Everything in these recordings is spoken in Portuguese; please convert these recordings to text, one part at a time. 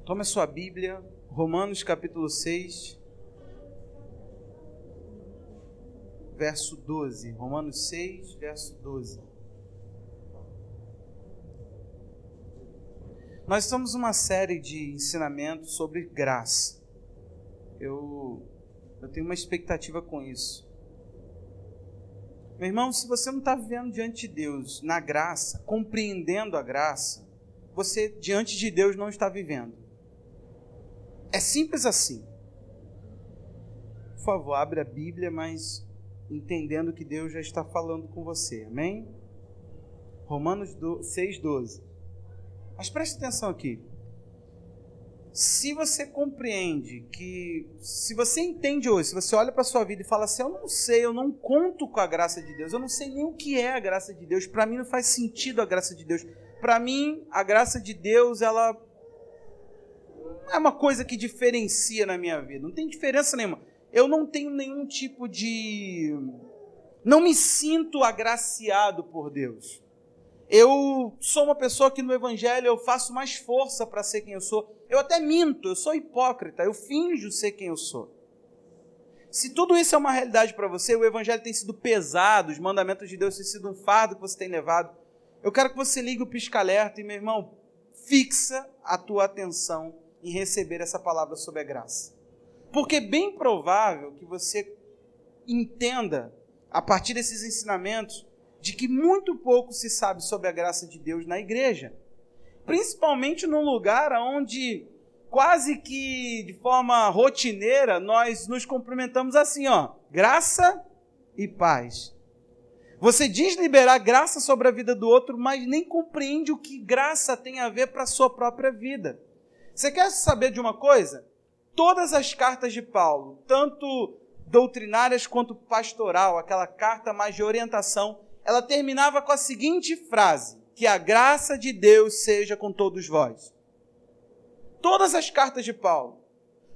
Tome a sua Bíblia, Romanos capítulo 6, verso 12. Romanos 6, verso 12. Nós estamos numa série de ensinamentos sobre graça. Eu tenho uma expectativa com isso. Meu irmão, se você não está vivendo diante de Deus na graça, compreendendo a graça, você diante de Deus não está vivendo. É simples assim. Por favor, abre a Bíblia, mas entendendo que Deus já está falando com você. Amém? Romanos 6,12. Mas preste atenção aqui. Se você compreende que, se você entende hoje, se você olha para a sua vida e fala assim, eu não sei, eu não conto com a graça de Deus, eu não sei nem o que é a graça de Deus, para mim não faz sentido a graça de Deus. Para mim, a graça de Deus, ela não é uma coisa que diferencia na minha vida, não tem diferença nenhuma. Eu não tenho nenhum tipo de... não me sinto agraciado por Deus. Eu sou uma pessoa que no Evangelho eu faço mais força para ser quem eu sou. Eu até minto, eu sou hipócrita, eu finjo ser quem eu sou. Se tudo isso é uma realidade para você, o Evangelho tem sido pesado, os mandamentos de Deus têm sido um fardo que você tem levado, eu quero que você ligue o pisca-alerta e, meu irmão, fixa a tua atenção em receber essa palavra sobre a graça. Porque é bem provável que você entenda, a partir desses ensinamentos, de que muito pouco se sabe sobre a graça de Deus na igreja. Principalmente num lugar onde, quase que de forma rotineira, nós nos cumprimentamos assim, graça e paz. Você diz liberar graça sobre a vida do outro, mas nem compreende o que graça tem a ver para a sua própria vida. Você quer saber de uma coisa? Todas as cartas de Paulo, tanto doutrinárias quanto pastoral, aquela carta mais de orientação, ela terminava com a seguinte frase, que a graça de Deus seja com todos vós. Todas as cartas de Paulo.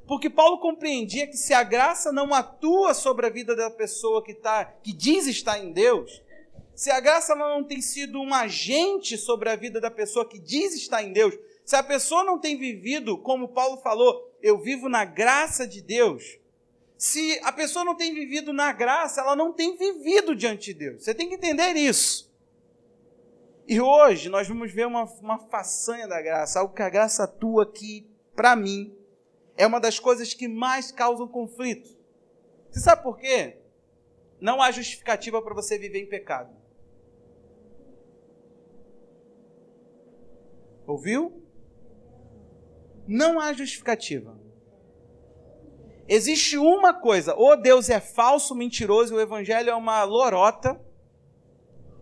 Porque Paulo compreendia que se a graça não atua sobre a vida da pessoa que diz estar em Deus, se a graça não tem sido um agente sobre a vida da pessoa que diz estar em Deus, se a pessoa não tem vivido, como Paulo falou, eu vivo na graça de Deus, se a pessoa não tem vivido na graça, ela não tem vivido diante de Deus. Você tem que entender isso. E hoje nós vamos ver uma façanha da graça, algo que a graça atua aqui, para mim, é uma das coisas que mais causam conflito. Você sabe por quê? Não há justificativa para você viver em pecado. Ouviu? Não há justificativa. Existe uma coisa, ou Deus é falso, mentiroso, e o Evangelho é uma lorota,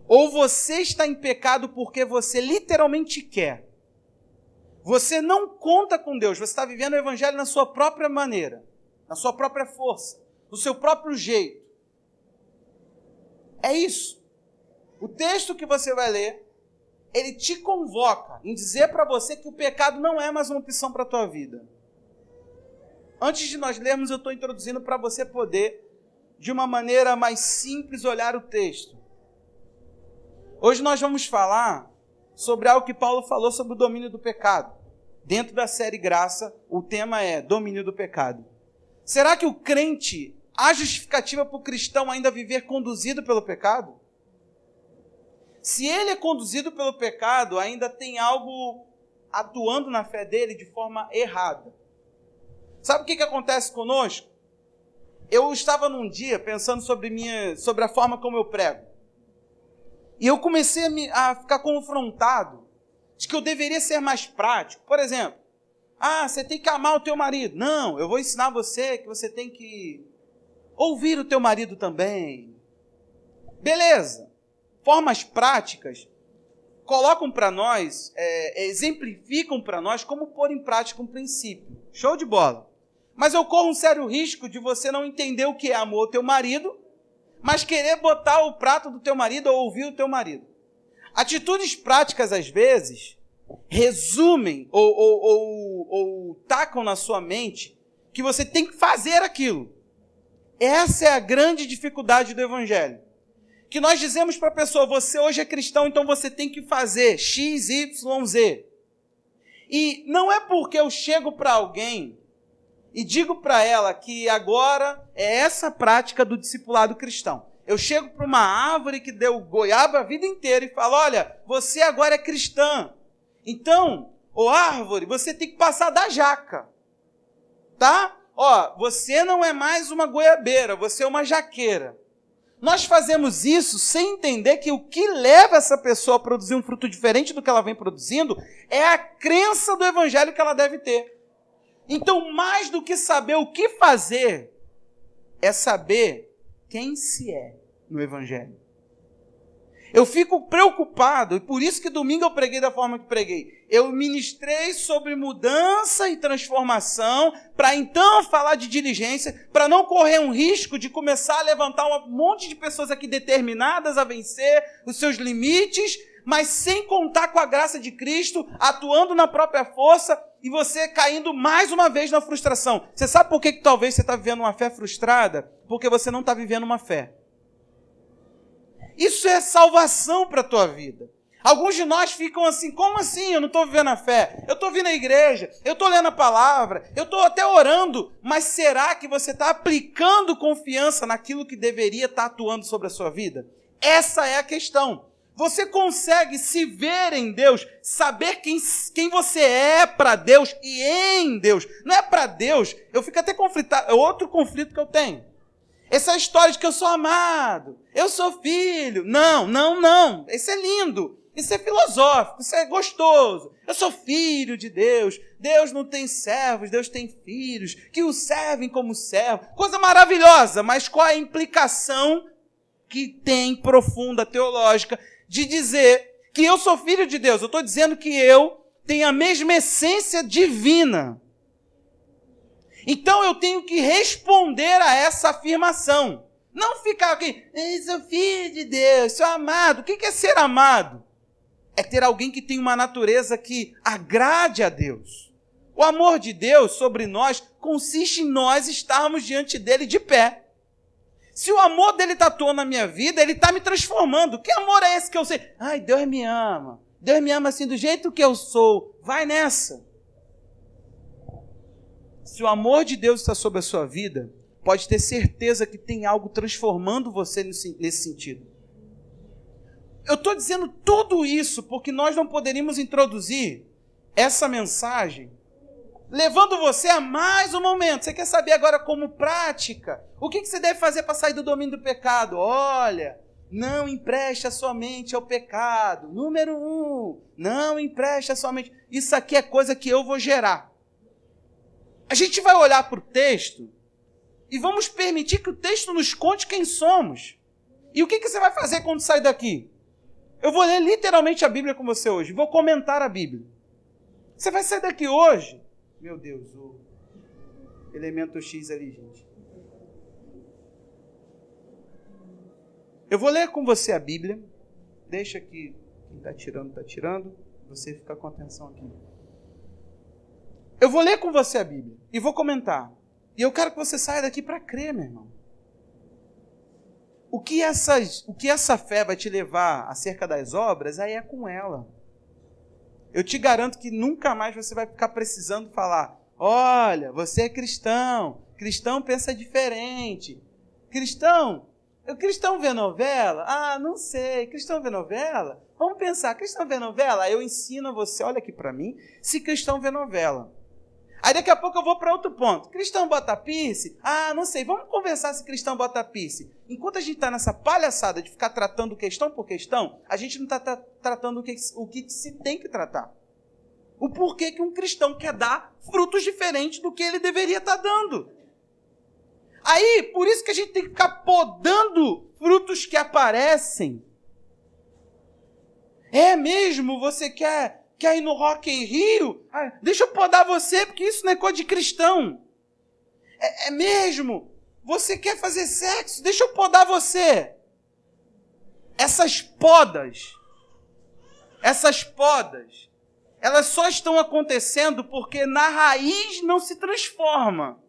ou você está em pecado porque você literalmente quer. Você não conta com Deus, você está vivendo o Evangelho na sua própria maneira, na sua própria força, no seu próprio jeito. É isso. O texto que você vai ler, ele te convoca em dizer para você que o pecado não é mais uma opção para a tua vida. Antes de nós lermos, eu estou introduzindo para você poder, de uma maneira mais simples, olhar o texto. Hoje nós vamos falar sobre algo que Paulo falou sobre o domínio do pecado. Dentro da série Graça, o tema é domínio do pecado. Será que o crente, há justificativa para o cristão ainda viver conduzido pelo pecado? Se ele é conduzido pelo pecado, ainda tem algo atuando na fé dele de forma errada. Sabe o que acontece conosco? Eu estava num dia pensando sobre a forma como eu prego. E eu comecei a ficar confrontado de que eu deveria ser mais prático. Por exemplo, você tem que amar o teu marido. Não, eu vou ensinar você que você tem que ouvir o teu marido também. Beleza. Formas práticas colocam para nós, exemplificam para nós como pôr em prática um princípio. Show de bola. Mas eu corro um sério risco de você não entender o que é amor ao teu marido, mas querer botar o prato do teu marido ou ouvir o teu marido. Atitudes práticas, às vezes, resumem ou tacam na sua mente que você tem que fazer aquilo. Essa é a grande dificuldade do Evangelho. Que nós dizemos para a pessoa, você hoje é cristão, então você tem que fazer X, Y, Z. E não é porque eu chego para alguém e digo para ela que agora é essa prática do discipulado cristão. Eu chego para uma árvore que deu goiaba a vida inteira e falo, olha, você agora é cristã. Então, ô árvore, você tem que passar da jaca. Tá? Ó, você não é mais uma goiabeira, você é uma jaqueira. Nós fazemos isso sem entender que o que leva essa pessoa a produzir um fruto diferente do que ela vem produzindo é a crença do evangelho que ela deve ter. Então, mais do que saber o que fazer, é saber quem se é no evangelho. Eu fico preocupado, e por isso que domingo eu preguei da forma que preguei. Eu ministrei sobre mudança e transformação, para então falar de diligência, para não correr um risco de começar a levantar um monte de pessoas aqui determinadas a vencer os seus limites, mas sem contar com a graça de Cristo, atuando na própria força, e você caindo mais uma vez na frustração. Você sabe por que talvez você está vivendo uma fé frustrada? Porque você não está vivendo uma fé. Isso é salvação para a tua vida. Alguns de nós ficam assim, como assim? Eu não estou vivendo a fé. Eu estou vindo à igreja, eu estou lendo a palavra, eu estou até orando, mas será que você está aplicando confiança naquilo que deveria estar atuando sobre a sua vida? Essa é a questão. Você consegue se ver em Deus, saber quem você é para Deus e em Deus. Não é para Deus, eu fico até conflitado, é outro conflito que eu tenho. Essa história de que eu sou amado, eu sou filho. Não. Isso é lindo, isso é filosófico, isso é gostoso. Eu sou filho de Deus. Deus não tem servos, Deus tem filhos que o servem como servo. Coisa maravilhosa, mas qual é a implicação que tem profunda teológica de dizer que eu sou filho de Deus? Eu estou dizendo que eu tenho a mesma essência divina. Então eu tenho que responder a essa afirmação. Não ficar aqui, eu sou filho de Deus, sou amado. O que é ser amado? É ter alguém que tem uma natureza que agrade a Deus. O amor de Deus sobre nós consiste em nós estarmos diante dele de pé. Se o amor dele está atuando na minha vida, ele está me transformando. Que amor é esse que eu sei? Ai, Deus me ama. Deus me ama assim do jeito que eu sou. Vai nessa. Se o amor de Deus está sobre a sua vida, pode ter certeza que tem algo transformando você nesse sentido. Eu estou dizendo tudo isso porque nós não poderíamos introduzir essa mensagem levando você a mais um momento. Você quer saber agora como prática? O que você deve fazer para sair do domínio do pecado? Olha, não empreste a sua mente ao pecado. Número 1, não empreste a sua mente. Isso aqui é coisa que eu vou gerar. A gente vai olhar para o texto e vamos permitir que o texto nos conte quem somos. E o que você vai fazer quando sair daqui? Eu vou ler literalmente a Bíblia com você hoje. Vou comentar a Bíblia. Você vai sair daqui hoje. Meu Deus, o elemento X ali, gente. Eu vou ler com você a Bíblia. Deixa que quem está tirando, está tirando. Você fica com atenção aqui. Eu vou ler com você a Bíblia e vou comentar. E eu quero que você saia daqui para crer, meu irmão. O que essa fé vai te levar acerca das obras, aí é com ela. Eu te garanto que nunca mais você vai ficar precisando falar, olha, você é cristão, cristão pensa diferente. Cristão vê novela? Ah, não sei, cristão vê novela? Vamos pensar, cristão vê novela? Eu ensino a você, olha aqui para mim, se cristão vê novela. Aí daqui a pouco eu vou para outro ponto. Cristão bota piercing? Ah, não sei. Vamos conversar se cristão bota piercing. Enquanto a gente está nessa palhaçada de ficar tratando questão por questão, a gente não está tratando o que se tem que tratar. O porquê que um cristão quer dar frutos diferentes do que ele deveria estar dando. Aí, por isso que a gente tem que ficar podando frutos que aparecem. É mesmo? Você quer ir no Rock in Rio? Ah, deixa eu podar você, porque isso não é coisa de cristão. É mesmo? Você quer fazer sexo? Deixa eu podar você. Essas podas, elas só estão acontecendo porque na raiz não se transforma.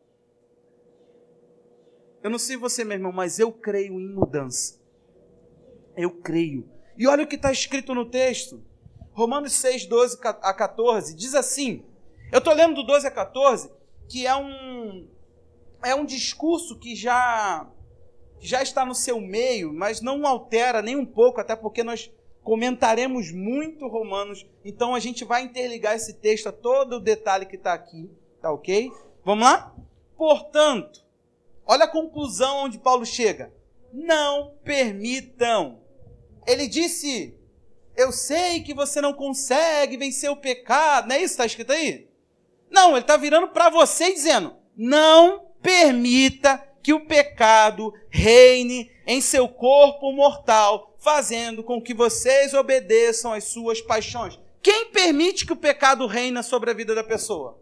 Eu não sei você, meu irmão, mas eu creio em mudança. Eu creio. E olha o que está escrito no texto. Romanos 6, 12 a 14, diz assim, eu estou lendo do 12 a 14, que é um discurso que já está no seu meio, mas não altera nem um pouco, até porque nós comentaremos muito Romanos, então a gente vai interligar esse texto a todo o detalhe que está aqui, tá ok? Vamos lá? Portanto, olha a conclusão onde Paulo chega. Não permitam. Ele disse, eu sei que você não consegue vencer o pecado, não é isso que está escrito aí? Não, ele está virando para você e dizendo, não permita que o pecado reine em seu corpo mortal, fazendo com que vocês obedeçam às suas paixões. Quem permite que o pecado reine sobre a vida da pessoa?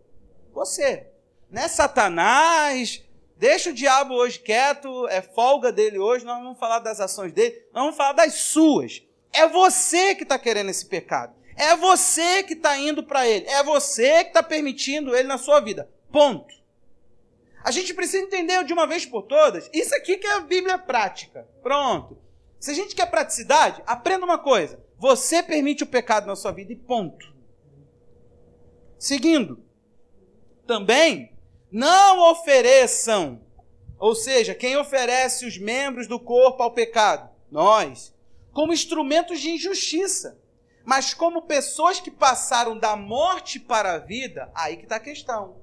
Você. Não é Satanás, deixa o diabo hoje quieto, é folga dele hoje, nós não vamos falar das ações dele, nós vamos falar das suas. É você que está querendo esse pecado. É você que está indo para ele. É você que está permitindo ele na sua vida. Ponto. A gente precisa entender de uma vez por todas, isso aqui que é a Bíblia prática. Pronto. Se a gente quer praticidade, aprenda uma coisa. Você permite o pecado na sua vida e ponto. Seguindo. Também, não ofereçam, ou seja, quem oferece os membros do corpo ao pecado, nós, como instrumentos de injustiça, mas como pessoas que passaram da morte para a vida, aí que está a questão.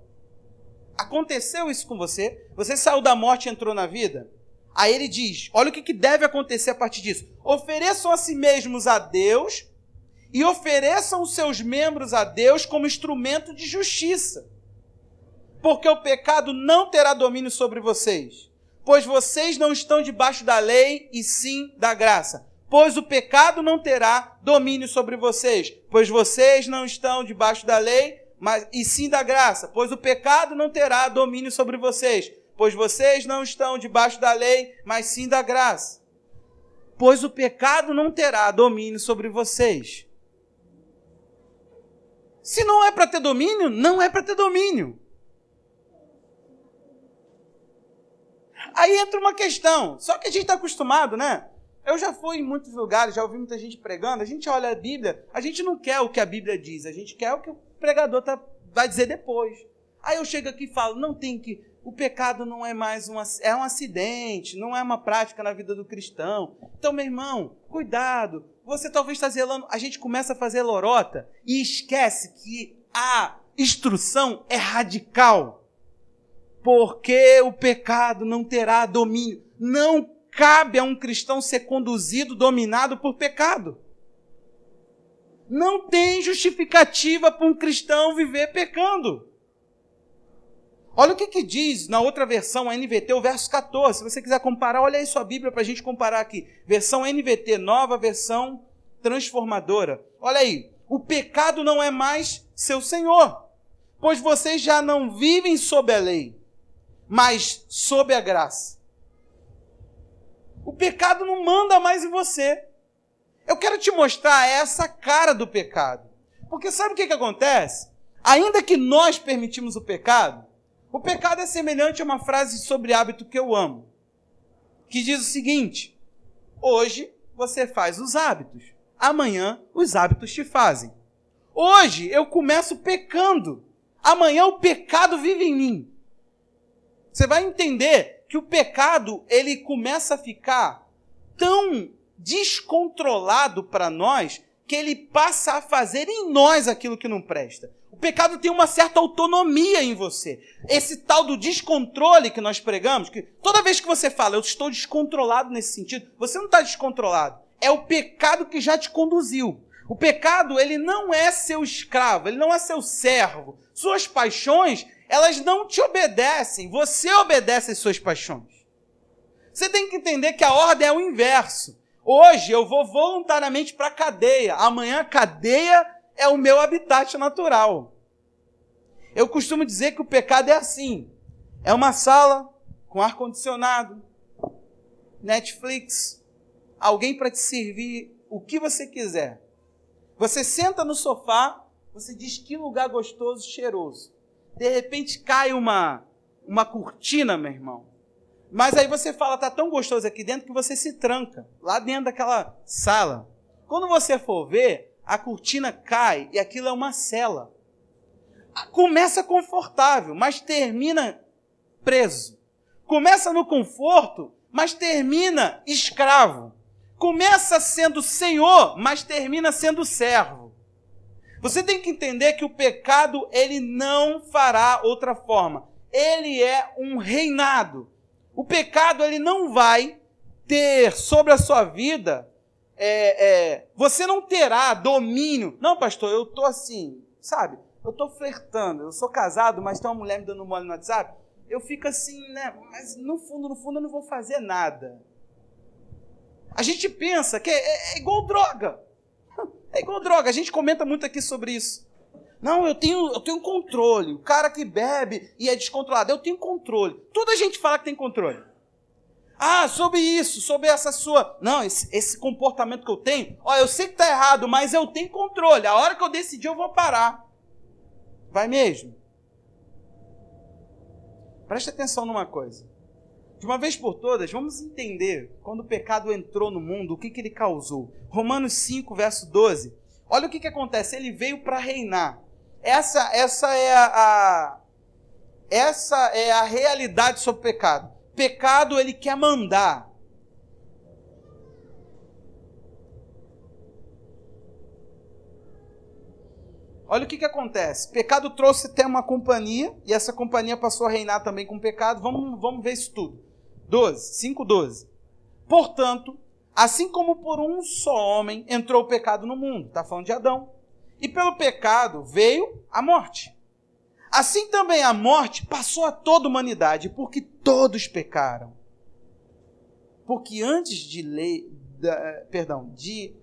Aconteceu isso com você? Você saiu da morte e entrou na vida? Aí ele diz, olha o que deve acontecer a partir disso. Ofereçam a si mesmos a Deus e ofereçam os seus membros a Deus como instrumento de justiça. Porque o pecado não terá domínio sobre vocês, pois vocês não estão debaixo da lei e sim da graça. Pois o pecado não terá domínio sobre vocês, pois vocês não estão debaixo da lei, e sim da graça. Pois o pecado não terá domínio sobre vocês, pois vocês não estão debaixo da lei, mas sim da graça. Pois o pecado não terá domínio sobre vocês. Se não é para ter domínio, não é para ter domínio. Aí entra uma questão, só que a gente está acostumado, né? Eu já fui em muitos lugares, já ouvi muita gente pregando, a gente olha a Bíblia, a gente não quer o que a Bíblia diz, a gente quer o que o pregador vai dizer depois. Aí eu chego aqui e falo, o pecado não é mais é um acidente, não é uma prática na vida do cristão. Então, meu irmão, cuidado, você talvez está zelando, a gente começa a fazer lorota e esquece que a instrução é radical. Porque o pecado não terá domínio. Não cabe a um cristão ser conduzido, dominado por pecado. Não tem justificativa para um cristão viver pecando. Olha o que diz na outra versão, a NVT, o verso 14. Se você quiser comparar, olha aí sua Bíblia para a gente comparar aqui. Versão NVT, nova versão transformadora. Olha aí. O pecado não é mais seu senhor, pois vocês já não vivem sob a lei, mas sob a graça. O pecado não manda mais em você. Eu quero te mostrar essa cara do pecado. Porque sabe o que acontece? Ainda que nós permitimos o pecado é semelhante a uma frase sobre hábito que eu amo, que diz o seguinte: hoje você faz os hábitos, amanhã os hábitos te fazem. Hoje eu começo pecando, amanhã o pecado vive em mim. Você vai entender que o pecado, ele começa a ficar tão descontrolado para nós, que ele passa a fazer em nós aquilo que não presta. O pecado tem uma certa autonomia em você. Esse tal do descontrole que nós pregamos, que toda vez que você fala, eu estou descontrolado nesse sentido, você não está descontrolado. É o pecado que já te conduziu. O pecado, ele não é seu escravo, ele não é seu servo. Suas paixões, elas não te obedecem, você obedece às suas paixões. Você tem que entender que a ordem é o inverso. Hoje eu vou voluntariamente para a cadeia, amanhã a cadeia é o meu habitat natural. Eu costumo dizer que o pecado é assim, é uma sala com ar-condicionado, Netflix, alguém para te servir o que você quiser. Você senta no sofá, você diz que lugar gostoso, cheiroso. De repente cai uma cortina, meu irmão. Mas aí você fala, tá tão gostoso aqui dentro que você se tranca, lá dentro daquela sala. Quando você for ver, a cortina cai e aquilo é uma cela. Começa confortável, mas termina preso. Começa no conforto, mas termina escravo. Começa sendo senhor, mas termina sendo servo. Você tem que entender que o pecado, ele não fará outra forma. Ele é um reinado. O pecado, ele não vai ter sobre a sua vida, você não terá domínio. Não, pastor, eu estou assim, sabe? Eu estou flertando, eu sou casado, mas tem uma mulher me dando mole no WhatsApp. Eu fico assim, né? Mas no fundo, eu não vou fazer nada. A gente pensa que é igual droga. É igual droga. A gente comenta muito aqui sobre isso. Não, eu tenho controle. O cara que bebe e é descontrolado, eu tenho controle. Toda a gente fala que tem controle. Ah, sobre isso, sobre essa sua... Não, esse comportamento que eu tenho, eu sei que está errado, mas eu tenho controle. A hora que eu decidir, eu vou parar. Vai mesmo? Preste atenção numa coisa. De uma vez por todas, vamos entender quando o pecado entrou no mundo, o que ele causou. Romanos 5, verso 12. Olha o que acontece. Ele veio para reinar. Essa é a realidade sobre o pecado. Pecado, ele quer mandar. Olha o que acontece. Pecado trouxe até uma companhia, e essa companhia passou a reinar também com o pecado. Vamos ver isso tudo. 5:12. Portanto, assim como por um só homem entrou o pecado no mundo, está falando de Adão, e pelo pecado veio a morte. Assim também a morte passou a toda a humanidade, porque todos pecaram. Porque antes de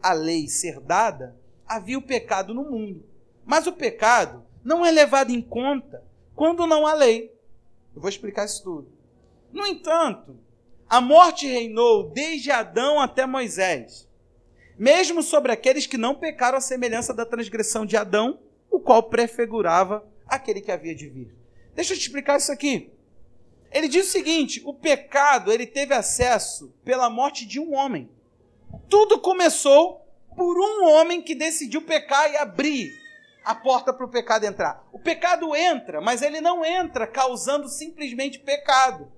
a lei ser dada, havia o pecado no mundo. Mas o pecado não é levado em conta quando não há lei. Eu vou explicar isso tudo. No entanto, a morte reinou desde Adão até Moisés, mesmo sobre aqueles que não pecaram à semelhança da transgressão de Adão, o qual prefigurava aquele que havia de vir. Deixa eu te explicar isso aqui. Ele diz o seguinte: o pecado, ele teve acesso pela morte de um homem. Tudo começou por um homem que decidiu pecar e abrir a porta para o pecado entrar. O pecado entra, mas ele não entra causando simplesmente pecado.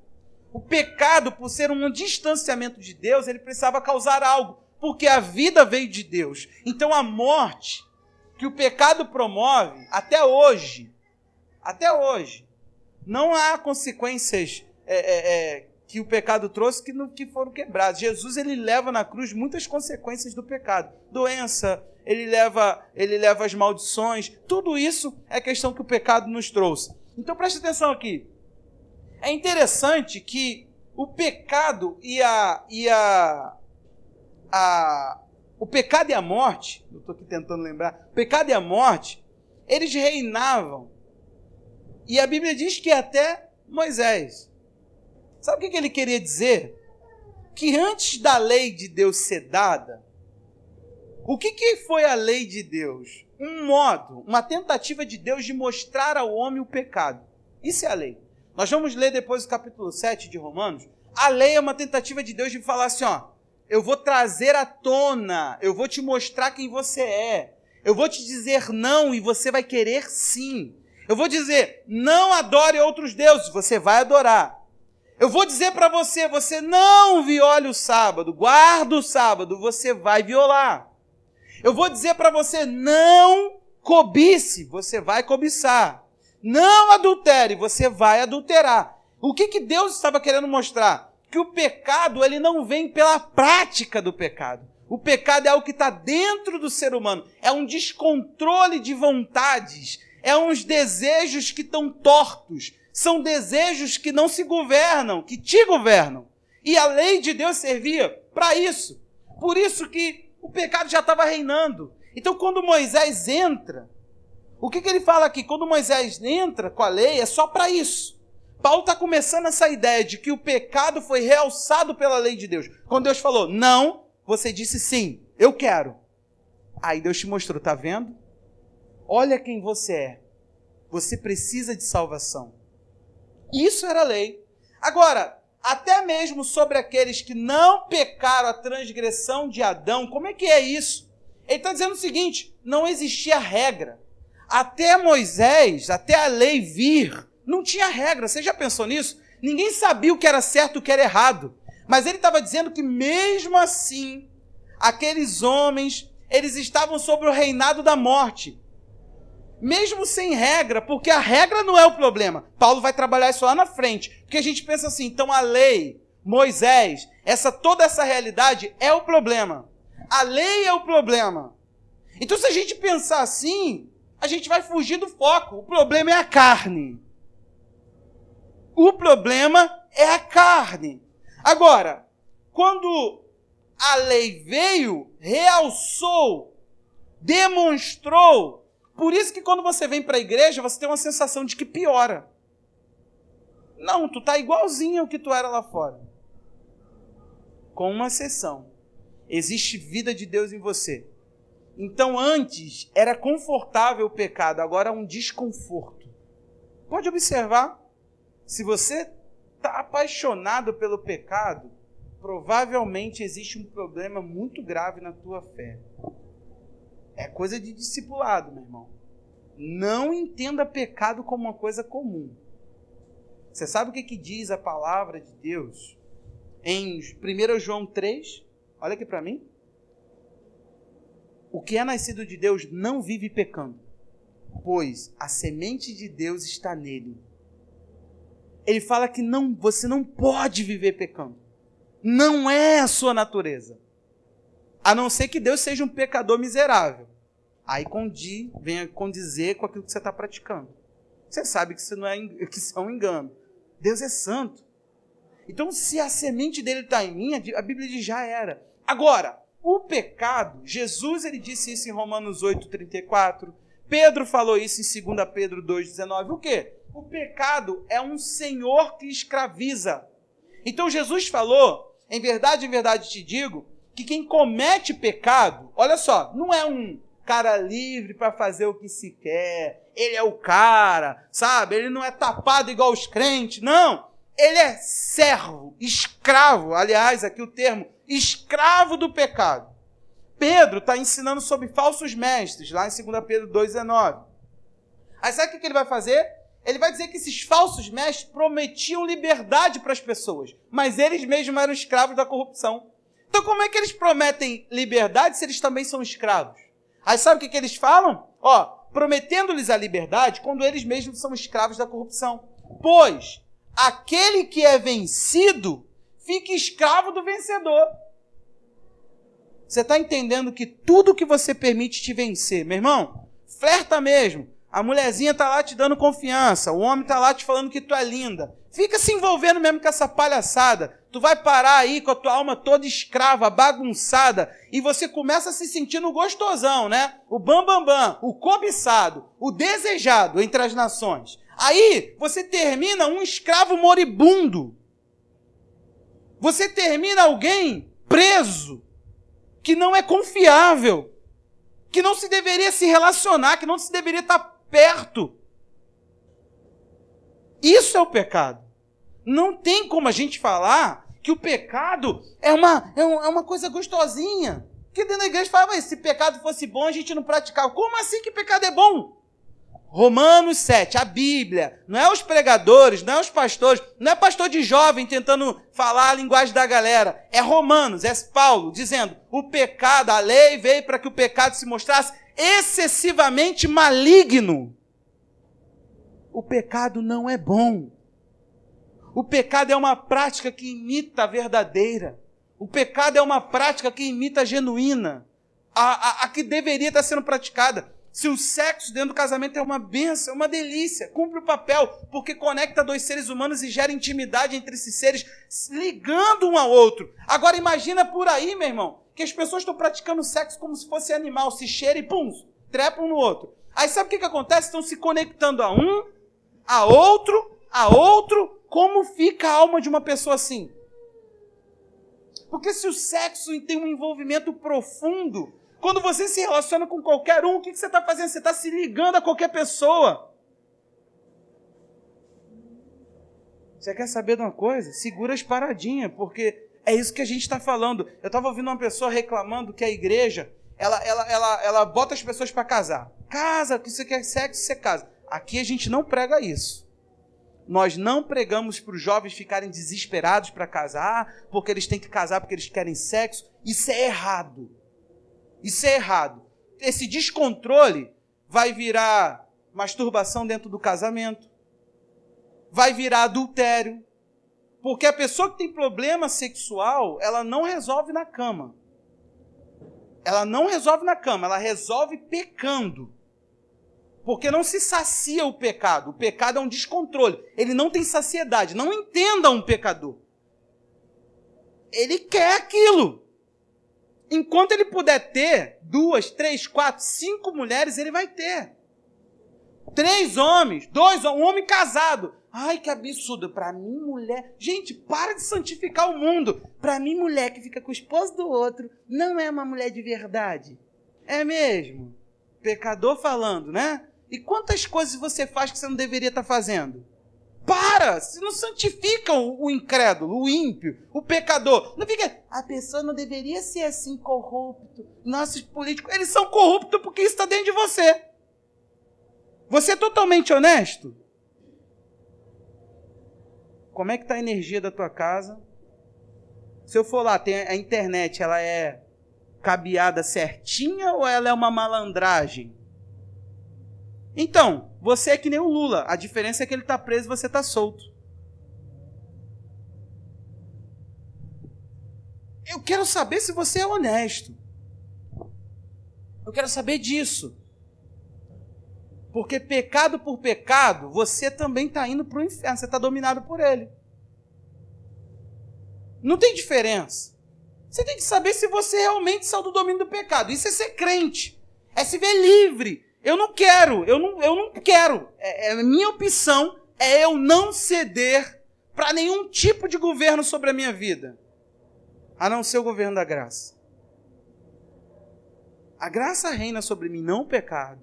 O pecado, por ser um distanciamento de Deus, ele precisava causar algo, porque a vida veio de Deus. Então a morte que o pecado promove, até hoje, não há consequências que o pecado trouxe que foram quebradas. Jesus, ele leva na cruz muitas consequências do pecado. Doença, ele leva as maldições, tudo isso é questão que o pecado nos trouxe. Então preste atenção aqui. É interessante que o pecado o pecado e a morte, eu estou aqui tentando lembrar, o pecado e a morte, eles reinavam. E a Bíblia diz que até Moisés. Sabe o que ele queria dizer? Que antes da lei de Deus ser dada, o que foi a lei de Deus? Um modo, uma tentativa de Deus de mostrar ao homem o pecado. Isso é a lei. Nós vamos ler depois o capítulo 7 de Romanos. A lei é uma tentativa de Deus de falar assim, eu vou trazer à tona, eu vou te mostrar quem você é. Eu vou te dizer não e você vai querer sim. Eu vou dizer, não adore outros deuses, você vai adorar. Eu vou dizer para você, você não viole o sábado, guarda o sábado, você vai violar. Eu vou dizer para você, não cobice, você vai cobiçar. Não adultere, você vai adulterar. O que Deus estava querendo mostrar? Que o pecado, ele não vem pela prática do pecado. O pecado é algo que está dentro do ser humano. É um descontrole de vontades. É uns desejos que estão tortos. São desejos que não se governam, que te governam. E a lei de Deus servia para isso. Por isso que o pecado já estava reinando. Então, quando Moisés entra, o que ele fala aqui? Quando Moisés entra com a lei, é só para isso. Paulo está começando essa ideia de que o pecado foi realçado pela lei de Deus. Quando Deus falou, não, você disse sim, eu quero. Aí Deus te mostrou, tá vendo? Olha quem você é. Você precisa de salvação. Isso era a lei. Agora, até mesmo sobre aqueles que não pecaram a transgressão de Adão, como é que é isso? Ele está dizendo o seguinte, não existia regra. Até Moisés, até a lei vir, não tinha regra. Você já pensou nisso? Ninguém sabia o que era certo e o que era errado. Mas ele estava dizendo que mesmo assim, aqueles homens, eles estavam sob o reinado da morte. Mesmo sem regra, porque a regra não é o problema. Paulo vai trabalhar isso lá na frente. Porque a gente pensa assim, então a lei, Moisés, toda essa realidade é o problema. A lei é o problema. Então se a gente pensar assim, a gente vai fugir do foco. O problema é a carne. O problema é a carne. Agora, quando a lei veio, realçou, demonstrou. Por isso que quando você vem para a igreja, você tem uma sensação de que piora. Não, tu tá igualzinho ao que tu era lá fora. Com uma exceção. Existe vida de Deus em você. Então antes era confortável o pecado, agora é um desconforto. Pode observar. Se você está apaixonado pelo pecado, provavelmente existe um problema muito grave na tua fé. É coisa de discipulado, meu irmão. Não entenda pecado como uma coisa comum. Você sabe o que diz a palavra de Deus? Em 1 João 3, olha aqui para mim. O que é nascido de Deus não vive pecando, pois a semente de Deus está nele. Ele fala que você não pode viver pecando. Não é a sua natureza. A não ser que Deus seja um pecador miserável. Aí venha condizer com aquilo que você está praticando. Você sabe que isso é um engano. Deus é santo. Então, se a semente dele está em mim, a Bíblia diz já era. Agora, o pecado, Jesus ele disse isso em Romanos 8:34. Pedro falou isso em 2 Pedro 2:19. O quê? O pecado é um senhor que escraviza. Então, Jesus falou, em verdade te digo, que quem comete pecado, olha só, não é um cara livre para fazer o que se quer, ele é o cara, sabe? Ele não é tapado igual os crentes, não. Ele é servo, escravo, aliás, aqui o termo, escravo do pecado. Pedro está ensinando sobre falsos mestres, lá em 2 Pedro 2,19. Aí sabe o que ele vai fazer? Ele vai dizer que esses falsos mestres prometiam liberdade para as pessoas, mas eles mesmos eram escravos da corrupção. Então como é que eles prometem liberdade se eles também são escravos? Aí sabe o que eles falam? Prometendo-lhes a liberdade quando eles mesmos são escravos da corrupção. Pois aquele que é vencido fica escravo do vencedor. Você está entendendo que tudo que você permite te vencer, meu irmão, flerta mesmo. A mulherzinha está lá te dando confiança, o homem está lá te falando que tu é linda. Fica se envolvendo mesmo com essa palhaçada. Tu vai parar aí com a tua alma toda escrava, bagunçada, e você começa a se sentir no gostosão, né? O bambambam, o cobiçado, o desejado entre as nações. Aí você termina um escravo moribundo. Você termina alguém preso, que não é confiável, que não se deveria se relacionar, que não se deveria estar perto. Isso é o pecado. Não tem como a gente falar que o pecado é uma coisa gostosinha. Porque dentro da igreja falava, se pecado fosse bom, a gente não praticava. Como assim que pecado é bom? Romanos 7, a Bíblia, não é os pregadores, não é os pastores, não é pastor de jovem tentando falar a linguagem da galera, é Romanos, é Paulo dizendo, o pecado, a lei veio para que o pecado se mostrasse excessivamente maligno. O pecado não é bom. O pecado é uma prática que imita a verdadeira. O pecado é uma prática que imita a genuína, a que deveria estar sendo praticada. Se o sexo dentro do casamento é uma bênção, é uma delícia, cumpre o papel, porque conecta dois seres humanos e gera intimidade entre esses seres, ligando um ao outro. Agora imagina por aí, meu irmão, que as pessoas estão praticando sexo como se fosse animal, se cheira e pum, trepam um no outro. Aí sabe o que acontece? Estão se conectando a outro, como fica a alma de uma pessoa assim? Porque se o sexo tem um envolvimento profundo, quando você se relaciona com qualquer um, o que você está fazendo? Você está se ligando a qualquer pessoa. Você quer saber de uma coisa? Segura as paradinhas, porque é isso que a gente está falando. Eu estava ouvindo uma pessoa reclamando que a igreja ela bota as pessoas para casar. Casa, que você quer sexo, você casa. Aqui a gente não prega isso. Nós não pregamos para os jovens ficarem desesperados para casar, porque eles têm que casar porque eles querem sexo. Isso é errado. Isso é errado. Esse descontrole vai virar masturbação dentro do casamento, vai virar adultério, porque a pessoa que tem problema sexual, ela não resolve na cama. Ela não resolve na cama, ela resolve pecando. Porque não se sacia o pecado. O pecado é um descontrole. Ele não tem saciedade. Não entenda um pecador. Ele quer aquilo. Enquanto ele puder ter 2, 3, 4, 5 mulheres, ele vai ter. 3 homens, 2 homens, um homem casado. Ai, que absurdo. Para mim, mulher... Gente, para de santificar o mundo. Para mim, mulher que fica com o esposo do outro não é uma mulher de verdade. É mesmo? Pecador falando, né? E quantas coisas você faz que você não deveria estar fazendo? Para! Você não santifica o incrédulo, o ímpio, o pecador. Não fica... A pessoa não deveria ser assim, corrupto. Nossos políticos, eles são corruptos porque isso está dentro de você. Você é totalmente honesto? Como é que está a energia da tua casa? Se eu for lá, tem a internet, ela é cabeada certinha ou ela é uma malandragem? Então, você é que nem o Lula. A diferença é que ele está preso e você está solto. Eu quero saber se você é honesto. Eu quero saber disso. Porque pecado por pecado, você também está indo para o inferno. Você está dominado por ele. Não tem diferença. Você tem que saber se você realmente saiu do domínio do pecado. Isso é ser crente. É se ver livre. Eu não quero. Eu não quero. A minha opção é eu não ceder para nenhum tipo de governo sobre a minha vida. A não ser o governo da graça. A graça reina sobre mim, não o pecado.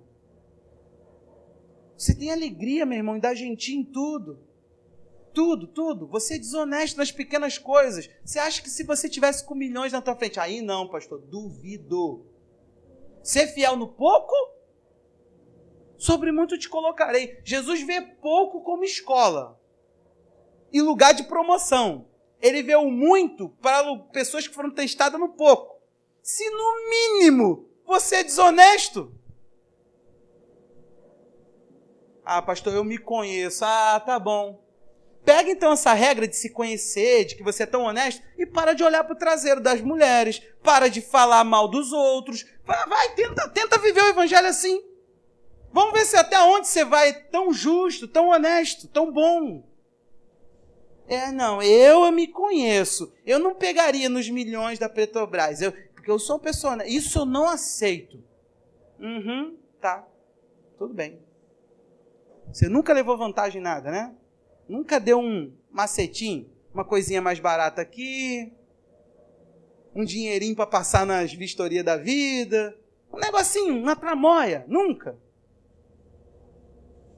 Você tem alegria, meu irmão, em dar gentil em tudo. Tudo, tudo. Você é desonesto nas pequenas coisas. Você acha que se você tivesse com milhões na tua frente... Aí não, pastor, duvido. Ser fiel no pouco, sobre muito te colocarei. Jesus vê pouco como escola e lugar de promoção. Ele vê o muito para pessoas que foram testadas no pouco. Se no mínimo você é desonesto... Ah, pastor, eu me conheço. Ah, tá bom. Pega então essa regra de se conhecer, de que você é tão honesto, e para de olhar para o traseiro das mulheres, para de falar mal dos outros. Vai, tenta viver o evangelho assim. Vamos ver se até onde você vai tão justo, tão honesto, tão bom. Não, eu me conheço. Eu não pegaria nos milhões da Petrobras, porque eu sou uma pessoa honesta. Isso eu não aceito. Tá, tudo bem. Você nunca levou vantagem em nada, né? Nunca deu um macetinho, uma coisinha mais barata aqui, um dinheirinho para passar nas vistorias da vida, um negocinho, uma tramóia, nunca.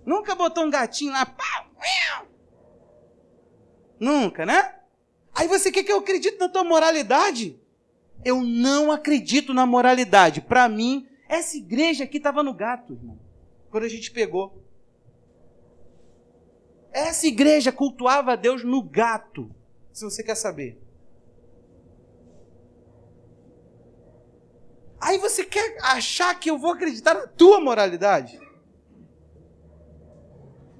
Nunca botou um gatinho lá, pá, nunca, né? Aí você quer que eu acredite na tua moralidade? Eu não acredito na moralidade. Para mim, essa igreja aqui estava no gato, irmão, quando a gente pegou. Essa igreja cultuava a Deus no gato, se você quer saber. Aí você quer achar que eu vou acreditar na tua moralidade?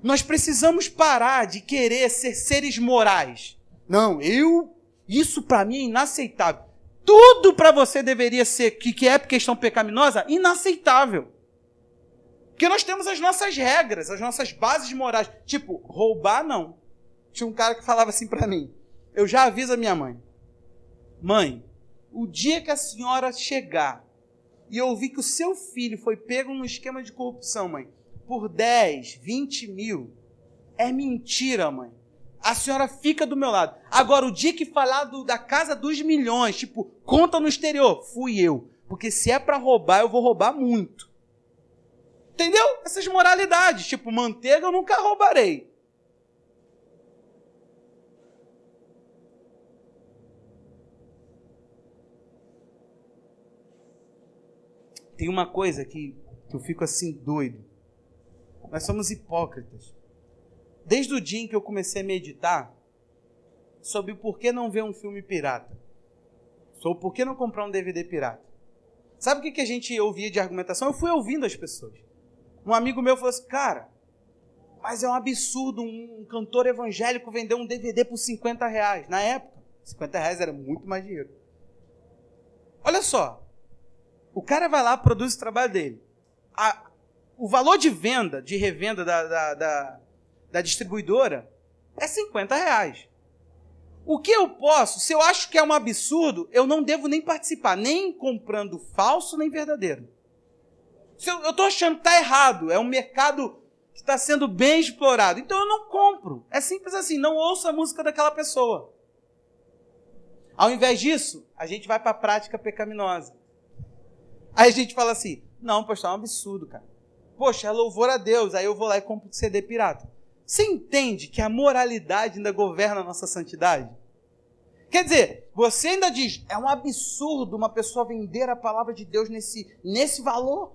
Nós precisamos parar de querer ser seres morais. Não, isso para mim é inaceitável. Tudo para você deveria ser, que é questão pecaminosa, inaceitável. Porque nós temos as nossas regras, as nossas bases morais. Tipo, roubar não. Tinha um cara que falava assim para mim. Eu já aviso a minha mãe. Mãe, o dia que a senhora chegar e ouvir que o seu filho foi pego num esquema de corrupção, mãe, por 10, 20 mil, é mentira, mãe. A senhora fica do meu lado. Agora, o dia que falar da casa dos milhões, tipo, conta no exterior, fui eu. Porque se é para roubar, eu vou roubar muito. Entendeu? Essas moralidades, tipo, manteiga eu nunca roubarei. Tem uma coisa que eu fico assim doido. Nós somos hipócritas. Desde o dia em que eu comecei a meditar sobre por que não ver um filme pirata, sobre por que não comprar um DVD pirata. Sabe o que a gente ouvia de argumentação? Eu fui ouvindo as pessoas. Um amigo meu falou assim, cara, mas é um absurdo um cantor evangélico vender um DVD por R$50. Na época, R$50 era muito mais dinheiro. Olha só, o cara vai lá, produz o trabalho dele. O valor de venda, de revenda da distribuidora é R$50. O que eu posso, se eu acho que é um absurdo, eu não devo nem participar, nem comprando falso, nem verdadeiro. Se eu estou achando que está errado, é um mercado que está sendo bem explorado, então eu não compro. É simples assim, não ouço a música daquela pessoa. Ao invés disso, a gente vai para a prática pecaminosa. Aí a gente fala assim, não, pastor, é um absurdo, cara. Poxa, é louvor a Deus, aí eu vou lá e compro um CD pirata. Você entende que a moralidade ainda governa a nossa santidade? Quer dizer, você ainda diz, é um absurdo uma pessoa vender a palavra de Deus nesse valor.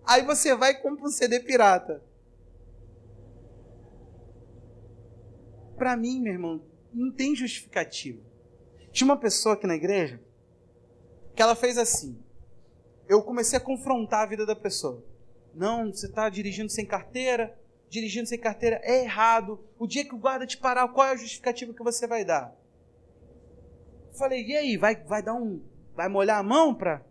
Aí você vai e compra um CD pirata. Para mim, meu irmão, não tem justificativa. Tinha uma pessoa aqui na igreja que ela fez assim. Eu comecei a confrontar a vida da pessoa. Não, você está dirigindo sem carteira é errado. O dia que o guarda te parar, qual é a justificativa que você vai dar? Eu falei, e aí, vai molhar a mão para...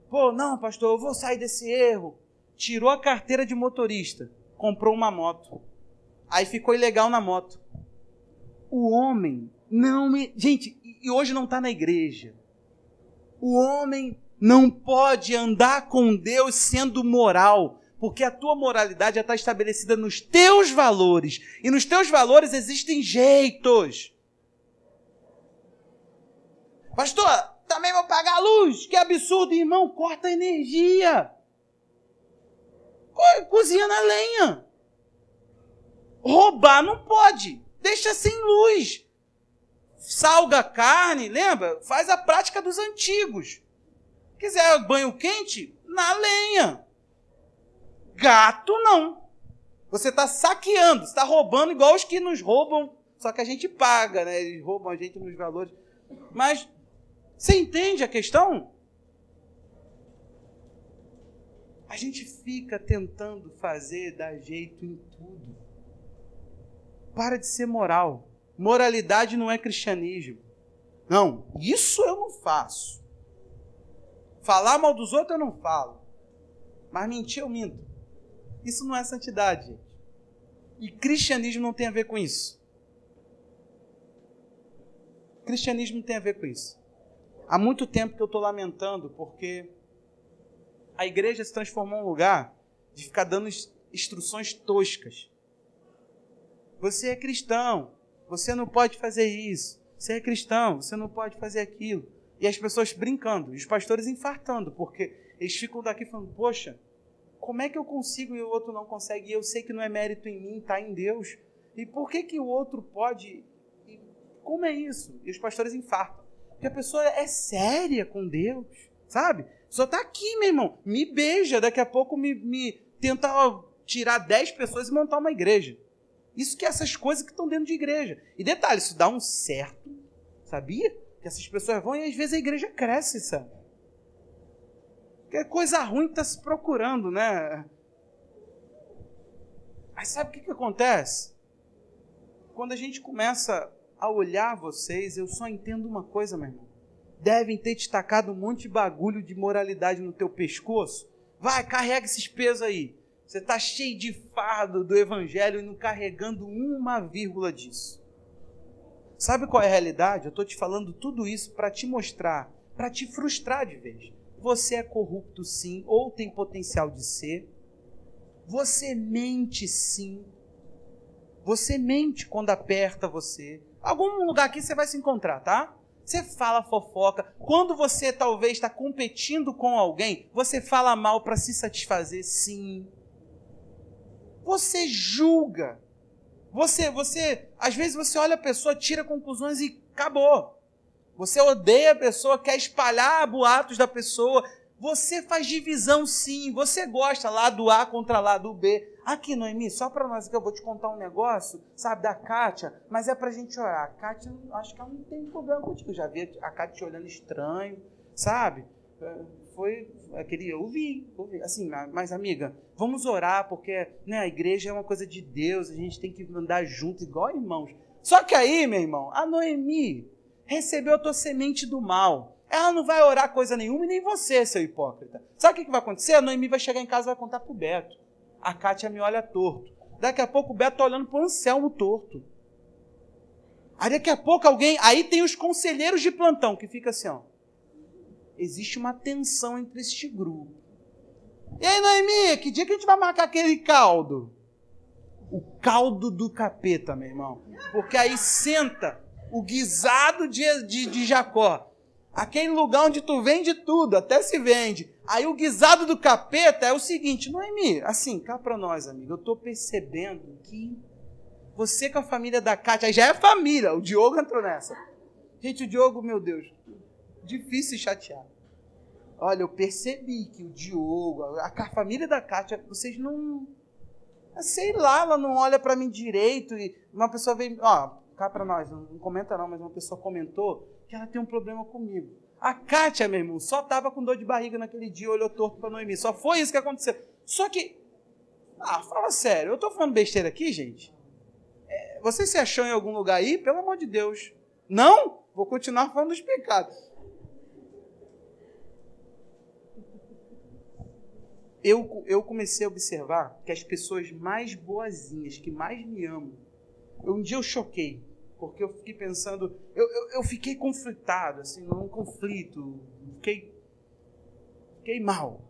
Pô, não, pastor, eu vou sair desse erro. Tirou a carteira de motorista, comprou uma moto. Aí ficou ilegal na moto. O homem não me... Gente, e hoje não está na igreja. O homem não pode andar com Deus sendo moral, porque a tua moralidade já está estabelecida nos teus valores. E nos teus valores existem jeitos. Pastor, também vou pagar a luz? Que absurdo, irmão. Corta a energia. Cozinha na lenha. Roubar não pode. Deixa sem luz. Salga a carne, lembra? Faz a prática dos antigos. Quiser banho quente? Na lenha. Gato não. Você está saqueando, você está roubando igual os que nos roubam, só que a gente paga, né? Eles roubam a gente nos valores. Mas você entende a questão? A gente fica tentando fazer, dar jeito em tudo. Para de ser moral. Moralidade não é cristianismo. Não, isso eu não faço. Falar mal dos outros eu não falo. Mas mentir eu minto. Isso não é santidade, gente. E cristianismo não tem a ver com isso. Cristianismo não tem a ver com isso. Há muito tempo que eu estou lamentando porque a igreja se transformou em um lugar de ficar dando instruções toscas. Você é cristão, você não pode fazer isso. Você é cristão, você não pode fazer aquilo. E as pessoas brincando, os pastores infartando, porque eles ficam daqui falando, poxa, como é que eu consigo e o outro não consegue? E eu sei que não é mérito em mim, está em Deus. E por que o outro pode? E como é isso? E os pastores infartam. Porque a pessoa é séria com Deus, sabe? Só está aqui, meu irmão. Me beija, daqui a pouco me tenta tirar 10 pessoas e montar uma igreja. Isso que é essas coisas que estão dentro de igreja. E detalhe, isso dá um certo, sabia? Que essas pessoas vão e às vezes a igreja cresce, sabe? Que é coisa ruim que está se procurando, né? Mas sabe o que acontece? Quando a gente começa a olhar vocês, eu só entendo uma coisa, meu irmão. Devem ter te tacado um monte de bagulho de moralidade no teu pescoço. Vai, carrega esses pesos aí. Você está cheio de fardo do evangelho e não carregando uma vírgula disso. Sabe qual é a realidade? Eu estou te falando tudo isso para te mostrar, para te frustrar de vez. Você é corrupto sim, ou tem potencial de ser. Você mente sim. Você mente quando aperta você. Algum lugar aqui você vai se encontrar, tá? Você fala fofoca. Quando você talvez está competindo com alguém, você fala mal para se satisfazer, sim. Você julga. Às vezes você olha a pessoa, tira conclusões e acabou. Você odeia a pessoa, quer espalhar boatos da pessoa. Você faz divisão sim, você gosta lado A contra lado B. Aqui, Noemi, só para nós que eu vou te contar um negócio, sabe, da Kátia, mas é pra gente orar. A Kátia, acho que ela não tem problema contigo. Eu já vi a Kátia te olhando estranho, sabe? Foi aquele, eu vi. Assim, mas amiga, vamos orar, porque né, a igreja é uma coisa de Deus, a gente tem que andar junto, igual irmãos. Só que aí, meu irmão, a Noemi recebeu a tua semente do mal. Ela não vai orar coisa nenhuma e nem você, seu hipócrita. Sabe o que vai acontecer? A Noemi vai chegar em casa e vai contar pro Beto. A Kátia me olha torto. Daqui a pouco o Beto está olhando pro Anselmo torto. Aí daqui a pouco alguém... Aí tem os conselheiros de plantão que fica assim, ó. Existe uma tensão entre este grupo. E aí, Noemi, que dia que a gente vai marcar aquele caldo? O caldo do capeta, meu irmão. Porque aí senta o guisado de Jacó. Aquele lugar onde tu vende tudo, até se vende. Aí o guisado do capeta é o seguinte, Noemi, assim, cá pra nós, amigo, eu tô percebendo que você com a família da Kátia, aí já é família, o Diogo entrou nessa. Gente, o Diogo, meu Deus, difícil chatear. Olha, eu percebi que o Diogo, a família da Kátia, vocês não... Sei lá, ela não olha pra mim direito e uma pessoa veio... Ó, cá pra nós, não comenta não, mas uma pessoa comentou que ela tem um problema comigo. A Kátia, meu irmão, só estava com dor de barriga naquele dia, olhou torto para Noemi. Só foi isso que aconteceu. Só que, fala sério, eu estou falando besteira aqui, gente? Você se achou em algum lugar aí? Pelo amor de Deus. Não? Vou continuar falando dos pecados. Eu comecei a observar que as pessoas mais boazinhas, que mais me amam, um dia eu choquei. Porque eu fiquei pensando, eu fiquei conflitado, assim, num conflito, fiquei mal.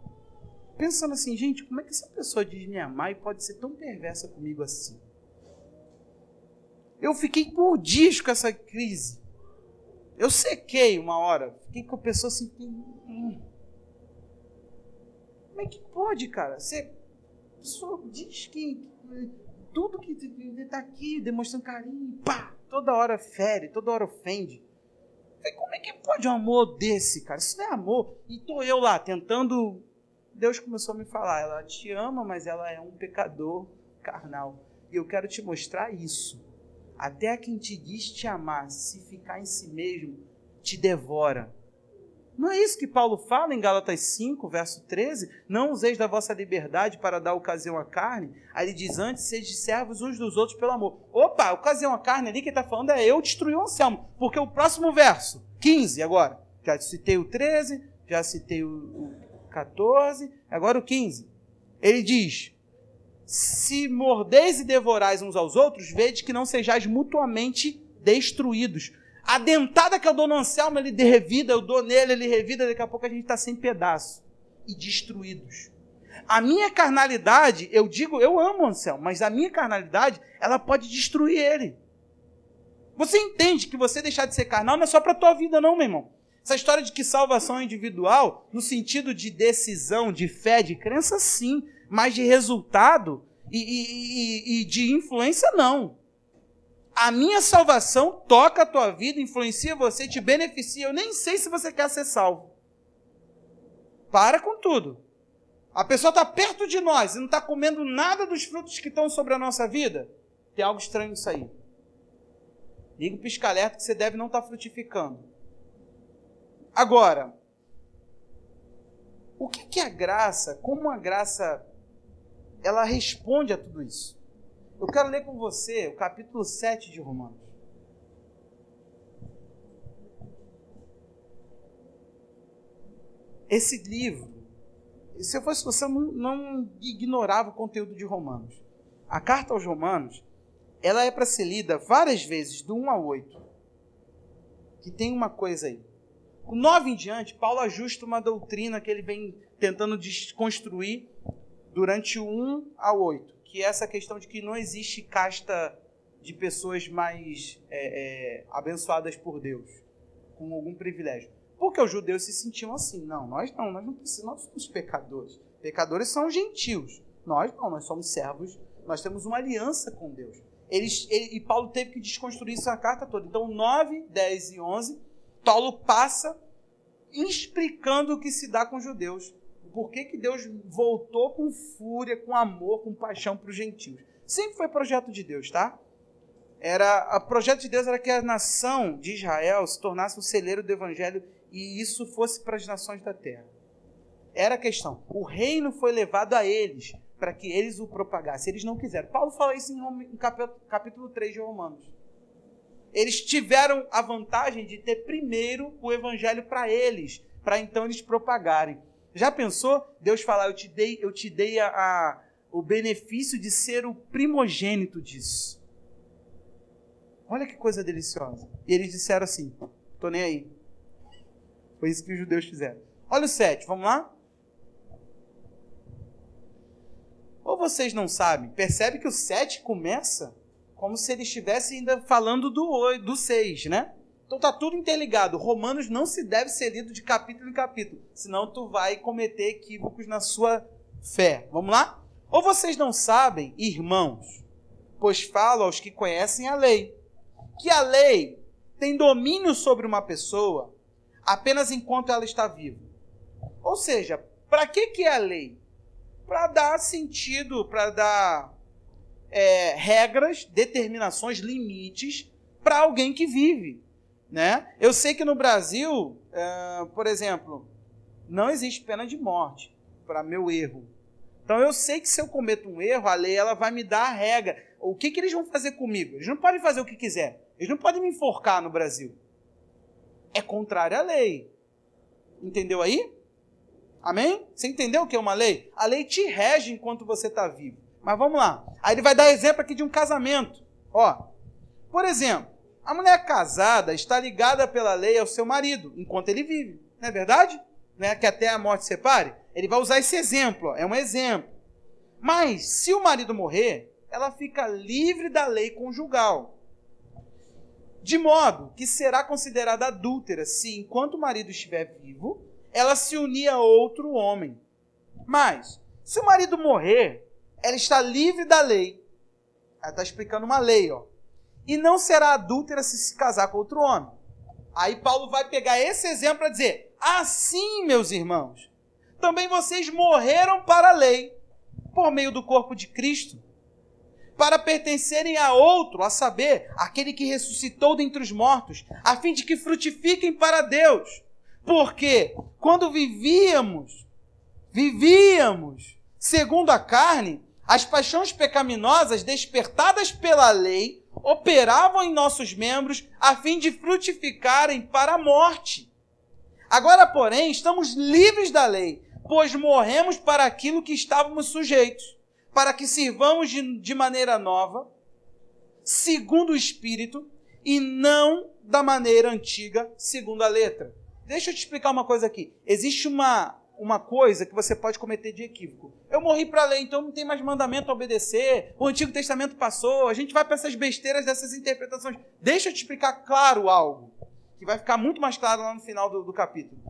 Pensando assim, gente, como é que essa pessoa diz me amar e pode ser tão perversa comigo assim? Eu fiquei por dias com essa crise. Eu sequei uma hora, fiquei com a pessoa assim, como é que pode, cara? Você só diz que tudo que está aqui demonstrando carinho, pá! Toda hora fere, toda hora ofende. Como é que pode um amor desse, cara? Isso não é amor. E estou eu lá, tentando... Deus começou a me falar, ela te ama, mas ela é um pecador carnal. E eu quero te mostrar isso. Até quem te diz te amar, se ficar em si mesmo, te devora. Não é isso que Paulo fala em Gálatas 5, verso 13? Não useis da vossa liberdade para dar ocasião à carne. Aí ele diz, antes, sede servos uns dos outros pelo amor. Opa, ocasião à carne ali, quem está falando é eu destruir o Anselmo. Porque o próximo verso, 15 agora, já citei o 13, já citei o 14, agora o 15. Ele diz, se mordeis e devorais uns aos outros, vede que não sejais mutuamente destruídos. A dentada que eu dou no Anselmo, ele revida, eu dou nele, ele revida, daqui a pouco a gente está sem pedaço e destruídos. A minha carnalidade, eu digo, eu amo o Anselmo, mas a minha carnalidade, ela pode destruir ele. Você entende que você deixar de ser carnal não é só para a tua vida não, meu irmão. Essa história de que salvação é individual, no sentido de decisão, de fé, de crença, sim, mas de resultado e de influência, não. A minha salvação toca a tua vida, influencia você, te beneficia. Eu nem sei se você quer ser salvo. Para com tudo. A pessoa está perto de nós e não está comendo nada dos frutos que estão sobre a nossa vida. Tem algo estranho nisso aí. Liga o pisca-alerta que você deve não estar frutificando. Agora, o que é a graça? Como a graça ela responde a tudo isso? Eu quero ler com você o capítulo 7 de Romanos. Esse livro, se eu fosse você, eu não ignorava o conteúdo de Romanos. A carta aos Romanos, ela é para ser lida várias vezes, do 1 ao 8. Que tem uma coisa aí. O 9 em diante, Paulo ajusta uma doutrina que ele vem tentando desconstruir durante o 1 ao 8. Que é essa questão de que não existe casta de pessoas mais abençoadas por Deus, com algum privilégio. Porque os judeus se sentiam assim. Nós não precisamos, nós somos pecadores. Pecadores são gentios. Nós somos servos, nós temos uma aliança com Deus. E Paulo teve que desconstruir essa carta toda. Então, 9, 10 e 11, Paulo passa explicando o que se dá com os judeus. Por que Deus voltou com fúria, com amor, com paixão para os gentios. Sempre foi projeto de Deus, tá? O projeto de Deus era que a nação de Israel se tornasse um celeiro do evangelho e isso fosse para as nações da terra. Era a questão. O reino foi levado a eles para que eles o propagassem. Eles não quiseram. Paulo fala isso em capítulo 3 de Romanos. Eles tiveram a vantagem de ter primeiro o evangelho para eles, para então eles propagarem. Já pensou? Deus falar, eu te dei o benefício de ser o primogênito disso. Olha que coisa deliciosa. E eles disseram assim, tô nem aí. Foi isso que os judeus fizeram. Olha o 7, vamos lá? Ou vocês não sabem, percebe que o 7 começa como se ele estivesse ainda falando do 6, né? Então tá tudo interligado. Romanos não se deve ser lido de capítulo em capítulo, senão tu vai cometer equívocos na sua fé. Vamos lá? Ou vocês não sabem, irmãos, pois falo aos que conhecem a lei, que a lei tem domínio sobre uma pessoa apenas enquanto ela está viva. Ou seja, para que é a lei? Para dar sentido, para dar regras, determinações, limites para alguém que vive. Né? Eu sei que no Brasil, por exemplo, não existe pena de morte para meu erro. Então eu sei que se eu cometo um erro, a lei ela vai me dar a regra. O que eles vão fazer comigo? Eles não podem fazer o que quiser. Eles não podem me enforcar no Brasil. É contrário à lei. Entendeu aí? Amém? Você entendeu o que é uma lei? A lei te rege enquanto você está vivo. Mas vamos lá. Aí ele vai dar exemplo aqui de um casamento. Ó, por exemplo, a mulher casada está ligada pela lei ao seu marido enquanto ele vive. Não é verdade? Não é que até a morte separe? Ele vai usar esse exemplo. Ó, é um exemplo. Mas, se o marido morrer, ela fica livre da lei conjugal. De modo que será considerada adúltera se, enquanto o marido estiver vivo, ela se unir a outro homem. Mas, se o marido morrer, ela está livre da lei. Ela está explicando uma lei, ó. E não será adúltera se casar com outro homem. Aí Paulo vai pegar esse exemplo para dizer, assim, meus irmãos, também vocês morreram para a lei, por meio do corpo de Cristo, para pertencerem a outro, a saber, aquele que ressuscitou dentre os mortos, a fim de que frutifiquem para Deus. Porque quando vivíamos segundo a carne, as paixões pecaminosas despertadas pela lei operavam em nossos membros a fim de frutificarem para a morte. Agora, porém, estamos livres da lei, pois morremos para aquilo que estávamos sujeitos, para que sirvamos de maneira nova, segundo o Espírito, e não da maneira antiga, segundo a letra. Deixa eu te explicar uma coisa aqui. Existe uma coisa que você pode cometer de equívoco. Eu morri para a lei, então não tem mais mandamento a obedecer, o Antigo Testamento passou, a gente vai para essas besteiras dessas interpretações. Deixa eu te explicar claro algo, que vai ficar muito mais claro lá no final do capítulo.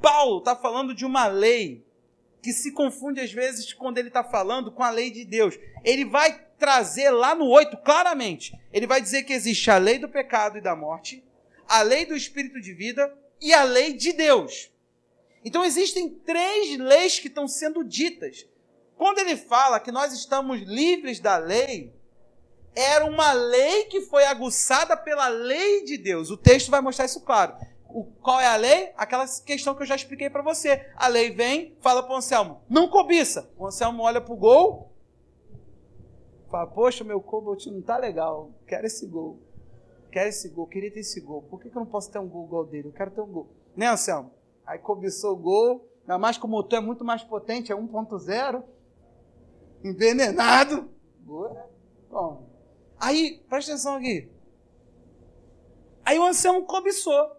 Paulo está falando de uma lei que se confunde às vezes quando ele está falando com a lei de Deus. Ele vai trazer lá no 8, claramente, ele vai dizer que existe a lei do pecado e da morte, a lei do espírito de vida e a lei de Deus. Então existem 3 leis que estão sendo ditas. Quando ele fala que nós estamos livres da lei, era uma lei que foi aguçada pela lei de Deus. O texto vai mostrar isso claro. Qual é a lei? Aquela questão que eu já expliquei para você. A lei vem, fala para o Anselmo, não cobiça. O Anselmo olha para o gol, fala, poxa, meu Cobalt não está legal, quero esse gol, queria ter esse gol. Por que eu não posso ter um gol igual dele? Eu quero ter um gol. Né, Anselmo? Aí cobiçou o gol, ainda mais que o motor é muito mais potente, é 1.0, envenenado. Boa. Bom. Aí, presta atenção aqui. Aí o Anselmo cobiçou.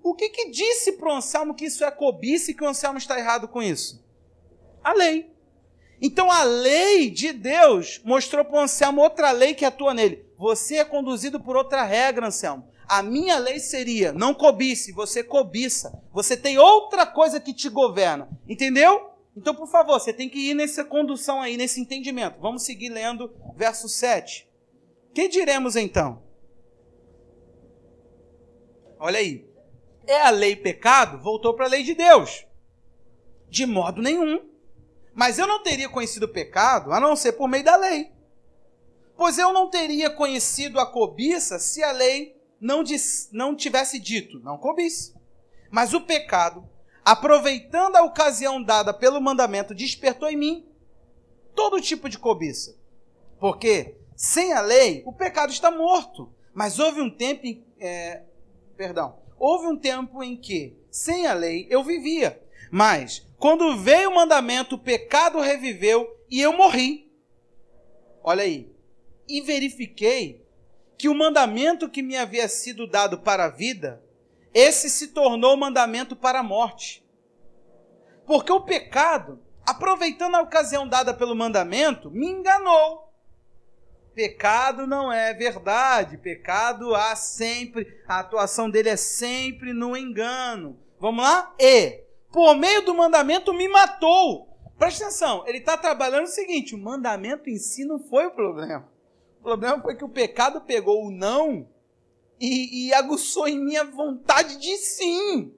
O que disse para o Anselmo que isso é cobiça e que o Anselmo está errado com isso? A lei. Então a lei de Deus mostrou para o Anselmo outra lei que atua nele. Você é conduzido por outra regra, Anselmo. A minha lei seria, não cobice, você cobiça. Você tem outra coisa que te governa. Entendeu? Então, por favor, você tem que ir nessa condução aí, nesse entendimento. Vamos seguir lendo verso 7. Que diremos então? Olha aí. É a lei pecado? Voltou para a lei de Deus. De modo nenhum. Mas eu não teria conhecido o pecado a não ser por meio da lei. Pois eu não teria conhecido a cobiça se a lei não tivesse dito, não cobice. Mas o pecado, aproveitando a ocasião dada pelo mandamento, despertou em mim todo tipo de cobiça. Porque, sem a lei, o pecado está morto. Mas houve um tempo em que, sem a lei, eu vivia. Mas, quando veio o mandamento, o pecado reviveu e eu morri. Olha aí. E verifiquei que o mandamento que me havia sido dado para a vida, esse se tornou mandamento para a morte. Porque o pecado, aproveitando a ocasião dada pelo mandamento, me enganou. Pecado não é verdade. Pecado há sempre, a atuação dele é sempre no engano. Vamos lá? E, por meio do mandamento, me matou. Presta atenção, ele está trabalhando o seguinte, o mandamento em si não foi o problema. O problema foi que o pecado pegou o não e aguçou em mim a vontade de sim.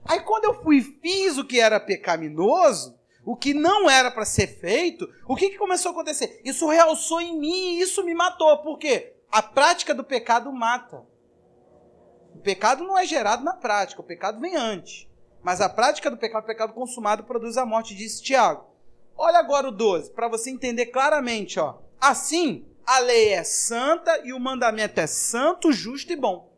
Aí quando eu fiz o que era pecaminoso, o que não era para ser feito, o que começou a acontecer? Isso realçou em mim e isso me matou. Por quê? A prática do pecado mata. O pecado não é gerado na prática, o pecado vem antes. Mas a prática do pecado, o pecado consumado, produz a morte, disse Tiago. Olha agora o 12, para você entender claramente. Ó. Assim, a lei é santa e o mandamento é santo, justo e bom.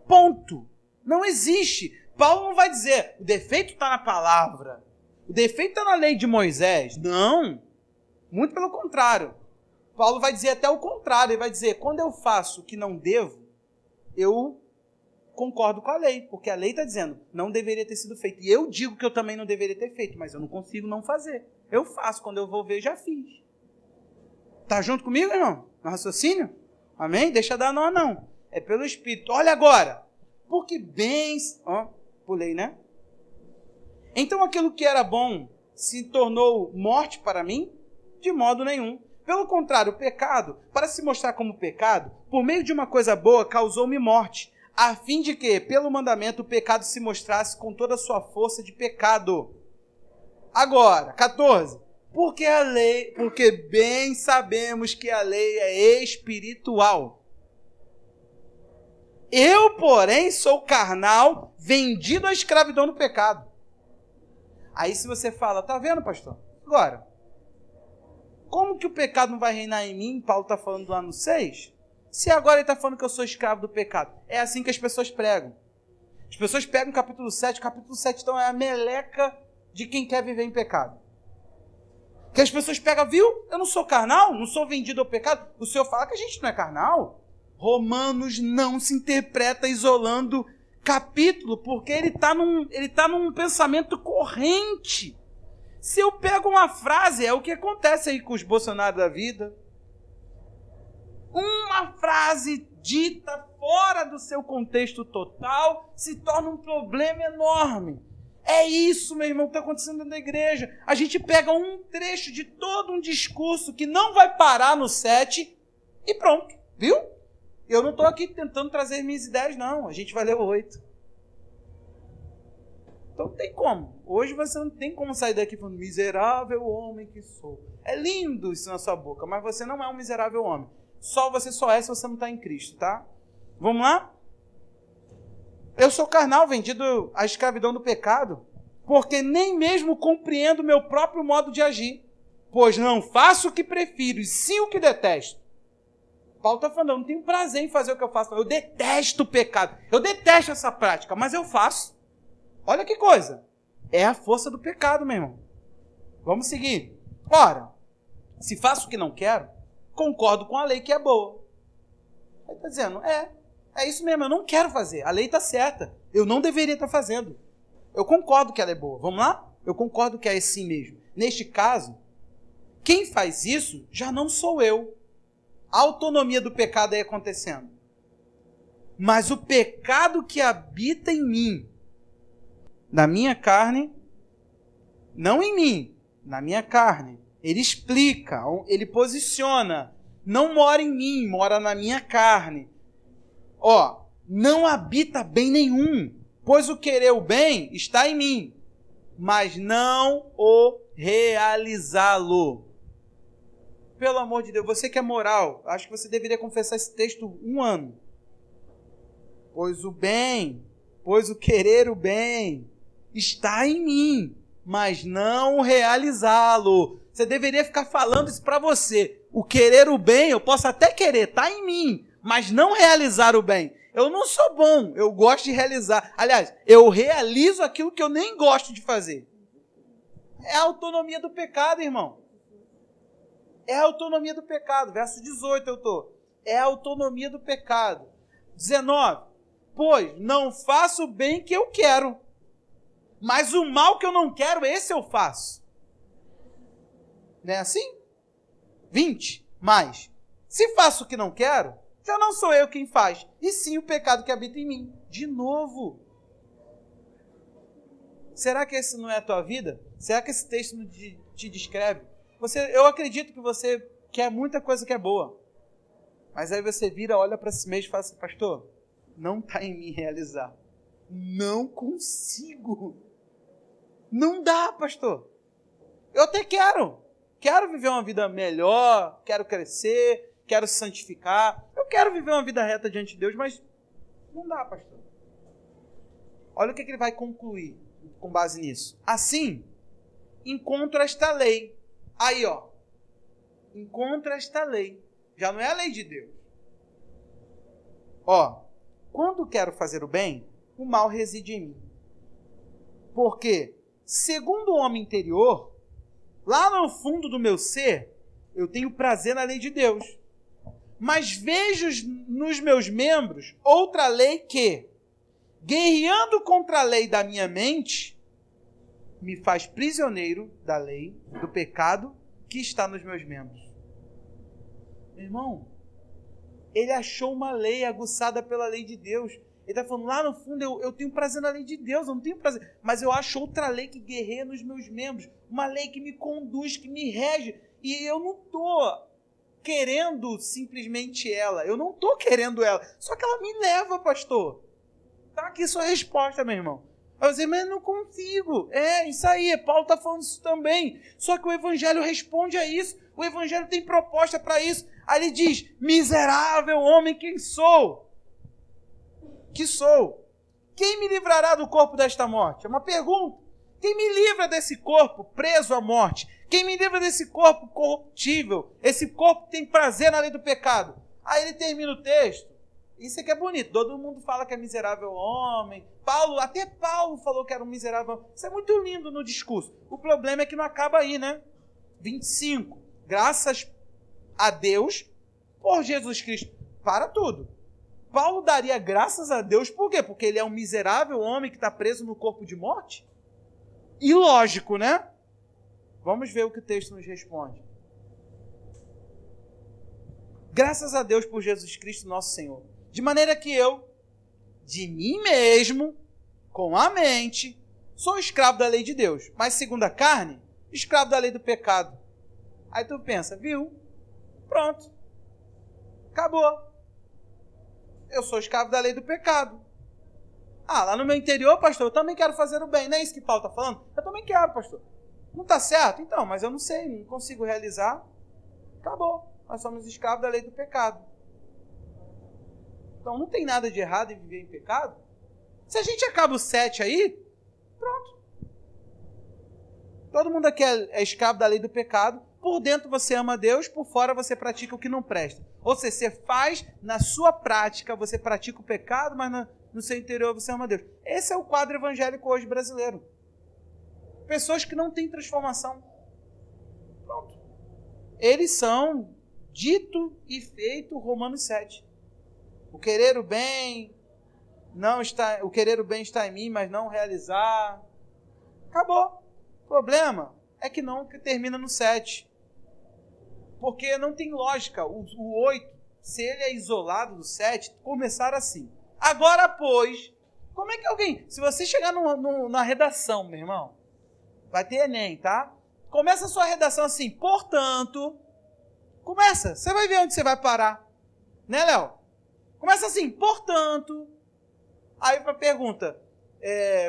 Ponto. Não existe. Paulo não vai dizer, o defeito está na palavra. O defeito está na lei de Moisés. Não. Muito pelo contrário. Paulo vai dizer até o contrário. Ele vai dizer, quando eu faço o que não devo, eu concordo com a lei. Porque a lei está dizendo, não deveria ter sido feito. E eu digo que eu também não deveria ter feito, mas eu não consigo não fazer. Eu faço. Quando eu vou ver, já fiz. Tá junto comigo, irmão? No raciocínio? Amém? Deixa dar nó, não. É pelo Espírito. Olha agora. Porque bens... Ó, pulei, né? Então aquilo que era bom se tornou morte para mim? De modo nenhum. Pelo contrário, o pecado, para se mostrar como pecado, por meio de uma coisa boa, causou-me morte, a fim de que, pelo mandamento, o pecado se mostrasse com toda a sua força de pecado. Agora, 14. Porque bem sabemos que a lei é espiritual. Eu, porém, sou carnal, vendido à escravidão do pecado. Aí se você fala, tá vendo, pastor? Agora, como que o pecado não vai reinar em mim? Paulo está falando lá no 6. Se agora ele está falando que eu sou escravo do pecado. É assim que as pessoas pregam. As pessoas pegam o capítulo 7. O capítulo 7, então, é a meleca de quem quer viver em pecado. Que as pessoas pegam, viu? Eu não sou carnal, não sou vendido ao pecado. O Senhor fala que a gente não é carnal. Romanos não se interpreta isolando capítulo, porque ele está num pensamento corrente. Se eu pego uma frase, é o que acontece aí com os Bolsonaro da vida. Uma frase dita fora do seu contexto total se torna um problema enorme. É isso, meu irmão, que está acontecendo dentro da igreja. A gente pega um trecho de todo um discurso que não vai parar no 7 e pronto, viu? Eu não estou aqui tentando trazer minhas ideias, não. A gente vai ler o 8. Então não tem como. Hoje você não tem como sair daqui falando, miserável homem que sou. É lindo isso na sua boca, mas você não é um miserável homem. Você só é se você não está em Cristo, tá? Vamos lá? Eu sou carnal, vendido à escravidão do pecado, porque nem mesmo compreendo o meu próprio modo de agir, pois não faço o que prefiro, e sim o que detesto. Paulo está falando, eu não tenho prazer em fazer o que eu faço, eu detesto o pecado, eu detesto essa prática, mas eu faço. Olha que coisa, é a força do pecado, meu irmão. Vamos seguir. Ora, se faço o que não quero, concordo com a lei que é boa. Ele está dizendo, é isso mesmo, eu não quero fazer, a lei está certa, eu não deveria estar fazendo. Eu concordo que ela é boa, vamos lá? Eu concordo que é assim mesmo. Neste caso, quem faz isso já não sou eu. A autonomia do pecado aí acontecendo. Mas o pecado que habita em mim, na minha carne, não em mim, na minha carne, ele explica, ele posiciona, não mora em mim, mora na minha carne. Não habita bem nenhum, Pois o querer o bem está em mim, mas não o realizá-lo. Pelo amor de Deus, você que é moral, acho que você deveria confessar esse texto 1 ano. Pois o querer o bem está em mim, mas não realizá-lo. Você deveria ficar falando isso para você. O querer o bem, eu posso até querer, está em mim, mas não realizar o bem. Eu não sou bom, eu gosto de realizar. Aliás, eu realizo aquilo que eu nem gosto de fazer. É a autonomia do pecado, irmão. É a autonomia do pecado. Verso 18 eu estou. É a autonomia do pecado. 19. Pois não faço o bem que eu quero, mas o mal que eu não quero, esse eu faço. Não é assim? 20. Mas, se faço o que não quero, já não sou eu quem faz, e sim o pecado que habita em mim. De novo. Será que esse não é a tua vida? Será que esse texto não te descreve? Eu acredito que você quer muita coisa que é boa. Mas aí você vira, olha para si mesmo e fala assim, pastor, não está em mim realizar. Não consigo. Não dá, pastor. Eu até quero. Quero viver uma vida melhor, quero crescer, quero se santificar. Eu quero viver uma vida reta diante de Deus, mas não dá, pastor. Olha o que ele vai concluir com base nisso. Assim, encontro esta lei. Aí, ó. Encontro esta lei. Já não é a lei de Deus. Ó. Quando quero fazer o bem, o mal reside em mim. Porque, segundo o homem interior, lá no fundo do meu ser, eu tenho prazer na lei de Deus. Mas vejo nos meus membros outra lei que, guerreando contra a lei da minha mente, me faz prisioneiro da lei, do pecado que está nos meus membros. Meu irmão, ele achou uma lei aguçada pela lei de Deus. Ele está falando, lá no fundo eu tenho prazer na lei de Deus, eu não tenho prazer. Mas eu acho outra lei que guerreia nos meus membros. Uma lei que me conduz, que me rege. E eu não estou querendo simplesmente ela. Eu não estou querendo ela. Só que ela me leva, pastor. Tá aqui sua resposta, meu irmão. Eu vou dizer, mas eu não consigo. É, isso aí, Paulo está falando isso também. Só que o Evangelho responde a isso. O Evangelho tem proposta para isso. Aí ele diz, miserável homem, quem sou? Que sou? Quem me livrará do corpo desta morte? É uma pergunta. Quem me livra desse corpo preso à morte? Quem me livra desse corpo corruptível? Esse corpo que tem prazer na lei do pecado. Aí ele termina o texto. Isso aqui é bonito. Todo mundo fala que é miserável homem. Até Paulo falou que era um miserável homem. Isso é muito lindo no discurso. O problema é que não acaba aí, né? 25. Graças a Deus por Jesus Cristo. Para tudo. Paulo daria graças a Deus por quê? Porque ele é um miserável homem que está preso no corpo de morte? Ilógico, né? Vamos ver o que o texto nos responde. Graças a Deus por Jesus Cristo, nosso Senhor. De maneira que eu, de mim mesmo, com a mente, sou escravo da lei de Deus. Mas segundo a carne, escravo da lei do pecado. Aí tu pensa, viu? Pronto. Acabou. Eu sou escravo da lei do pecado. Ah, lá no meu interior, pastor, eu também quero fazer o bem. Não é isso que Paulo está falando? Eu também quero, pastor. Não está certo? Então, mas eu não sei, não consigo realizar. Acabou. Nós somos escravos da lei do pecado. Então não tem nada de errado em viver em pecado. Se a gente acaba o 7 aí, pronto. Todo mundo aqui é escravo da lei do pecado. Por dentro você ama Deus, por fora você pratica o que não presta. Ou seja, você faz, na sua prática, você pratica o pecado, mas no seu interior você ama Deus. Esse é o quadro evangélico hoje brasileiro. Pessoas que não têm transformação. Pronto. Eles são dito e feito Romanos 7. O querer o bem está em mim, mas não realizar. Acabou. O problema é que não termina no 7. Porque não tem lógica. O 8, se ele é isolado do 7, começar assim. Agora, pois, como é que alguém... Se você chegar na redação, meu irmão, vai ter Enem, tá? Começa a sua redação assim, portanto... Começa, você vai ver onde você vai parar. Né, Léo? Começa assim, portanto... Aí para a pergunta,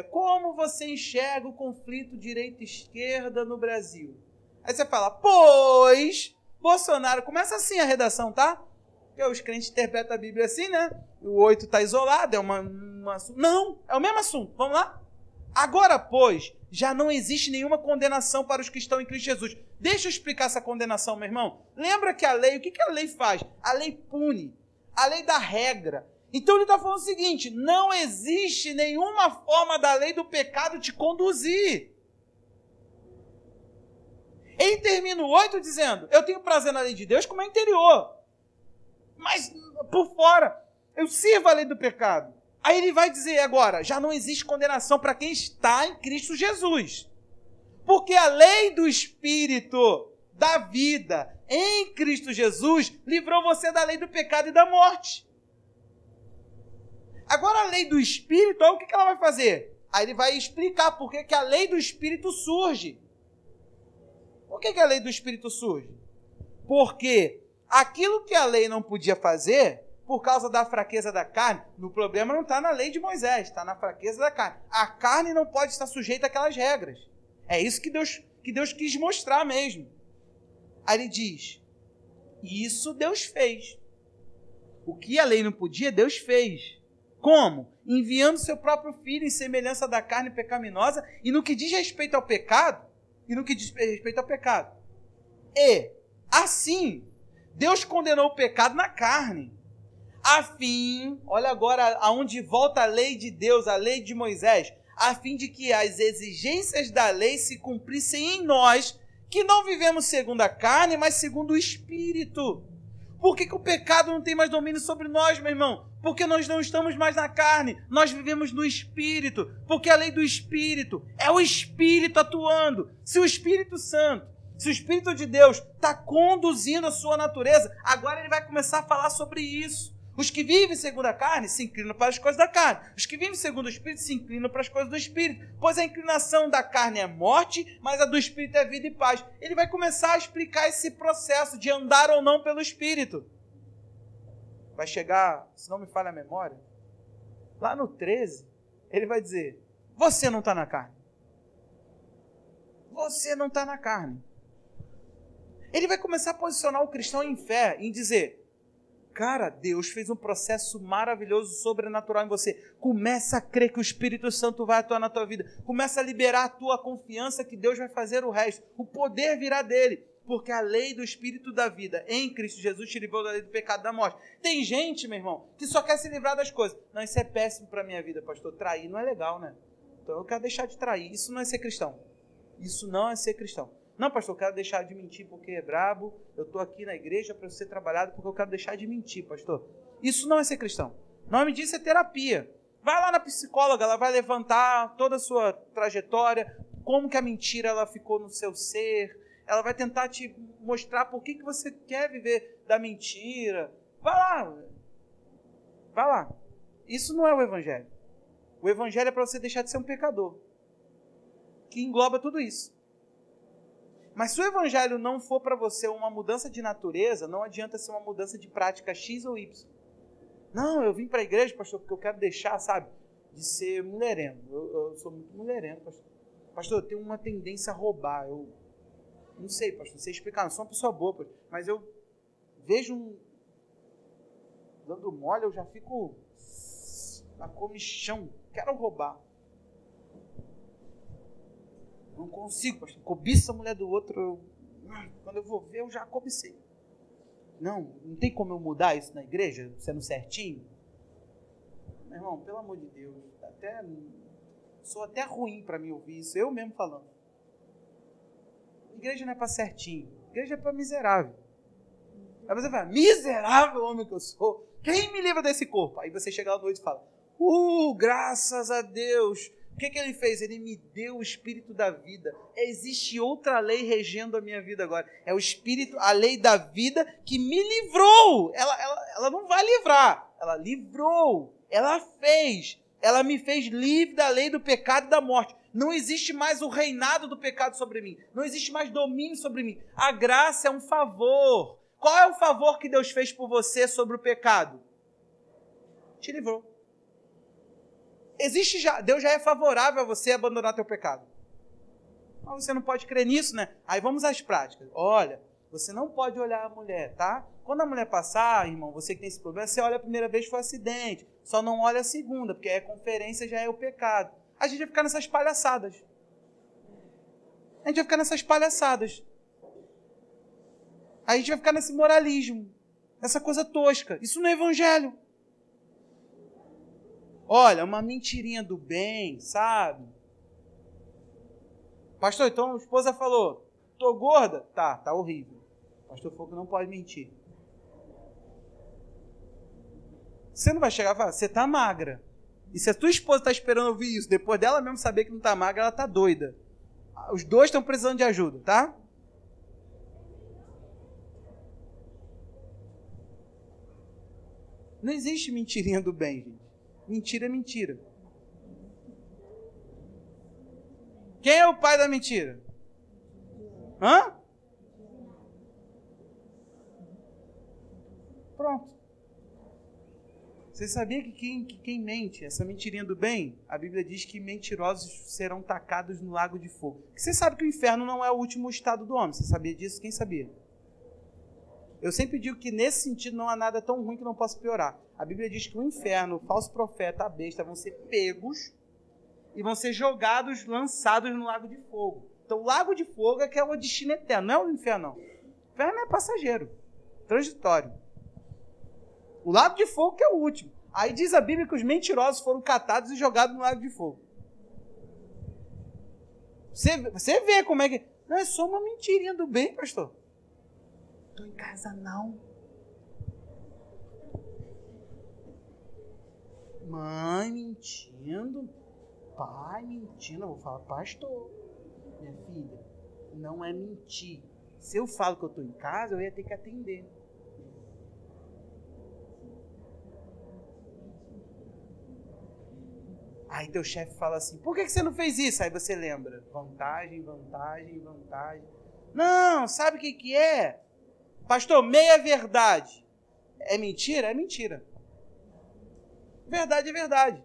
como você enxerga o conflito direita-esquerda no Brasil? Aí você fala, pois Bolsonaro, começa assim a redação, tá? Porque os crentes interpretam a Bíblia assim, né? O 8 está isolado, não, é o mesmo assunto, vamos lá? Agora, pois, já não existe nenhuma condenação para os que estão em Cristo Jesus. Deixa eu explicar essa condenação, meu irmão. Lembra que a lei, o que a lei faz? A lei pune, a lei dá regra. Então ele está falando o seguinte, não existe nenhuma forma da lei do pecado te conduzir. Ele termina o 8 dizendo, eu tenho prazer na lei de Deus como é interior, mas por fora, eu sirvo a lei do pecado. Aí ele vai dizer agora, já não existe condenação para quem está em Cristo Jesus. Porque a lei do Espírito da vida em Cristo Jesus livrou você da lei do pecado e da morte. Agora a lei do Espírito, olha o que ela vai fazer. Aí ele vai explicar por que a lei do Espírito surge. Por que a lei do Espírito surge? Porque aquilo que a lei não podia fazer, por causa da fraqueza da carne, o problema não está na lei de Moisés, está na fraqueza da carne. A carne não pode estar sujeita àquelas regras. É isso que Deus quis mostrar mesmo. Aí ele diz, isso Deus fez. O que a lei não podia, Deus fez. Como? Enviando seu próprio filho em semelhança da carne pecaminosa, e no que diz respeito ao pecado, E, assim, Deus condenou o pecado na carne, a fim, olha agora aonde volta a lei de Deus, a lei de Moisés, a fim de que as exigências da lei se cumprissem em nós, que não vivemos segundo a carne, mas segundo o Espírito. Por que o pecado não tem mais domínio sobre nós, meu irmão? Porque nós não estamos mais na carne, nós vivemos no Espírito, porque a lei do Espírito é o Espírito atuando. Se o Espírito Santo, se o Espírito de Deus está conduzindo a sua natureza, agora ele vai começar a falar sobre isso. Os que vivem segundo a carne se inclinam para as coisas da carne. Os que vivem segundo o Espírito se inclinam para as coisas do Espírito. Pois a inclinação da carne é morte, mas a do Espírito é vida e paz. Ele vai começar a explicar esse processo de andar ou não pelo Espírito. Vai chegar, se não me falha a memória, lá no 13, ele vai dizer, você não está na carne. Você não está na carne. Ele vai começar a posicionar o cristão em fé, em dizer, cara, Deus fez um processo maravilhoso, sobrenatural em você. Começa a crer que o Espírito Santo vai atuar na tua vida. Começa a liberar a tua confiança que Deus vai fazer o resto. O poder virá dele. Porque a lei do Espírito da vida em Cristo Jesus te livrou da lei do pecado e da morte. Tem gente, meu irmão, que só quer se livrar das coisas. Não, isso é péssimo para a minha vida, pastor. Trair não é legal, né? Então eu quero deixar de trair. Isso não é ser cristão. Isso não é ser cristão. Não, pastor, eu quero deixar de mentir porque é brabo. Eu estou aqui na igreja para ser trabalhado porque eu quero deixar de mentir, pastor. Isso não é ser cristão. O nome disso é terapia. Vai lá na psicóloga, ela vai levantar toda a sua trajetória, como que a mentira ela ficou no seu ser. Ela vai tentar te mostrar por que você quer viver da mentira. Vai lá. Vai lá. Isso não é o Evangelho. O Evangelho é para você deixar de ser um pecador, que engloba tudo isso. Mas se o Evangelho não for para você uma mudança de natureza, não adianta ser uma mudança de prática X ou Y. Não, eu vim para a igreja, pastor, porque eu quero deixar, sabe, de ser mulherengo. Eu sou muito mulherengo, pastor. Pastor, eu tenho uma tendência a roubar. Eu não sei, pastor, não sei explicar, não sou uma pessoa boa, pastor, mas eu vejo dando mole, eu já fico na comichão, quero roubar. Não consigo, pastor, cobiça a mulher do outro, quando eu vou ver, eu já cobicei. Não tem como eu mudar isso na igreja, sendo certinho? Meu irmão, pelo amor de Deus, sou até ruim para mim ouvir isso, eu mesmo falando. Igreja não é para certinho, igreja é para miserável. Aí você fala, miserável homem que eu sou, quem me livra desse corpo? Aí você chega lá à noite e fala, graças a Deus. O que ele fez? Ele me deu o Espírito da vida. Existe outra lei regendo a minha vida agora. É o Espírito, a lei da vida que me livrou. Ela não vai livrar. Ela livrou. Ela fez. Ela me fez livre da lei do pecado e da morte. Não existe mais o reinado do pecado sobre mim. Não existe mais domínio sobre mim. A graça é um favor. Qual é o favor que Deus fez por você sobre o pecado? Te livrou. Deus já é favorável a você abandonar teu pecado. Mas você não pode crer nisso, né? Aí vamos às práticas. Olha, você não pode olhar a mulher, tá? Quando a mulher passar, irmão, você que tem esse problema, você olha a primeira vez, foi acidente. Só não olha a segunda, porque a conferência já é o pecado. A gente vai ficar nessas palhaçadas. A gente vai ficar nesse moralismo, nessa coisa tosca. Isso não é evangelho. Olha, uma mentirinha do bem, sabe? Pastor, então a esposa falou, tô gorda? Tá horrível. O pastor falou que não pode mentir. Você não vai chegar e falar, você tá magra. E se a tua esposa está esperando ouvir isso, depois dela mesmo saber que não tá magra, ela tá doida. Os dois estão precisando de ajuda, tá? Não existe mentirinha do bem, gente. Mentira é mentira. Quem é o pai da mentira? Hã? Pronto. Você sabia que quem mente, essa mentirinha do bem, a Bíblia diz que mentirosos serão tacados no lago de fogo. Você sabe que o inferno não é o último estado do homem. Você sabia disso? Quem sabia? Eu sempre digo que nesse sentido não há nada tão ruim que não possa piorar. A Bíblia diz que o inferno, o falso profeta, a besta, vão ser pegos e vão ser jogados, lançados no lago de fogo. Então o lago de fogo é que é o destino eterno, não é o inferno não. O inferno é passageiro, transitório. O lago de fogo que é o último. Aí diz a Bíblia que os mentirosos foram catados e jogados no lago de fogo. Você vê como é que... Não, é só uma mentirinha do bem, pastor. Estou em casa não. Mãe mentindo. Pai mentindo. Eu vou falar, pastor. Minha filha, não é mentir. Se eu falo que eu estou em casa, eu ia ter que atender. Aí teu chefe fala assim, por que você não fez isso? Aí você lembra, vantagem. Não, sabe o que é? Pastor, meia verdade. É mentira? É mentira. Verdade é verdade.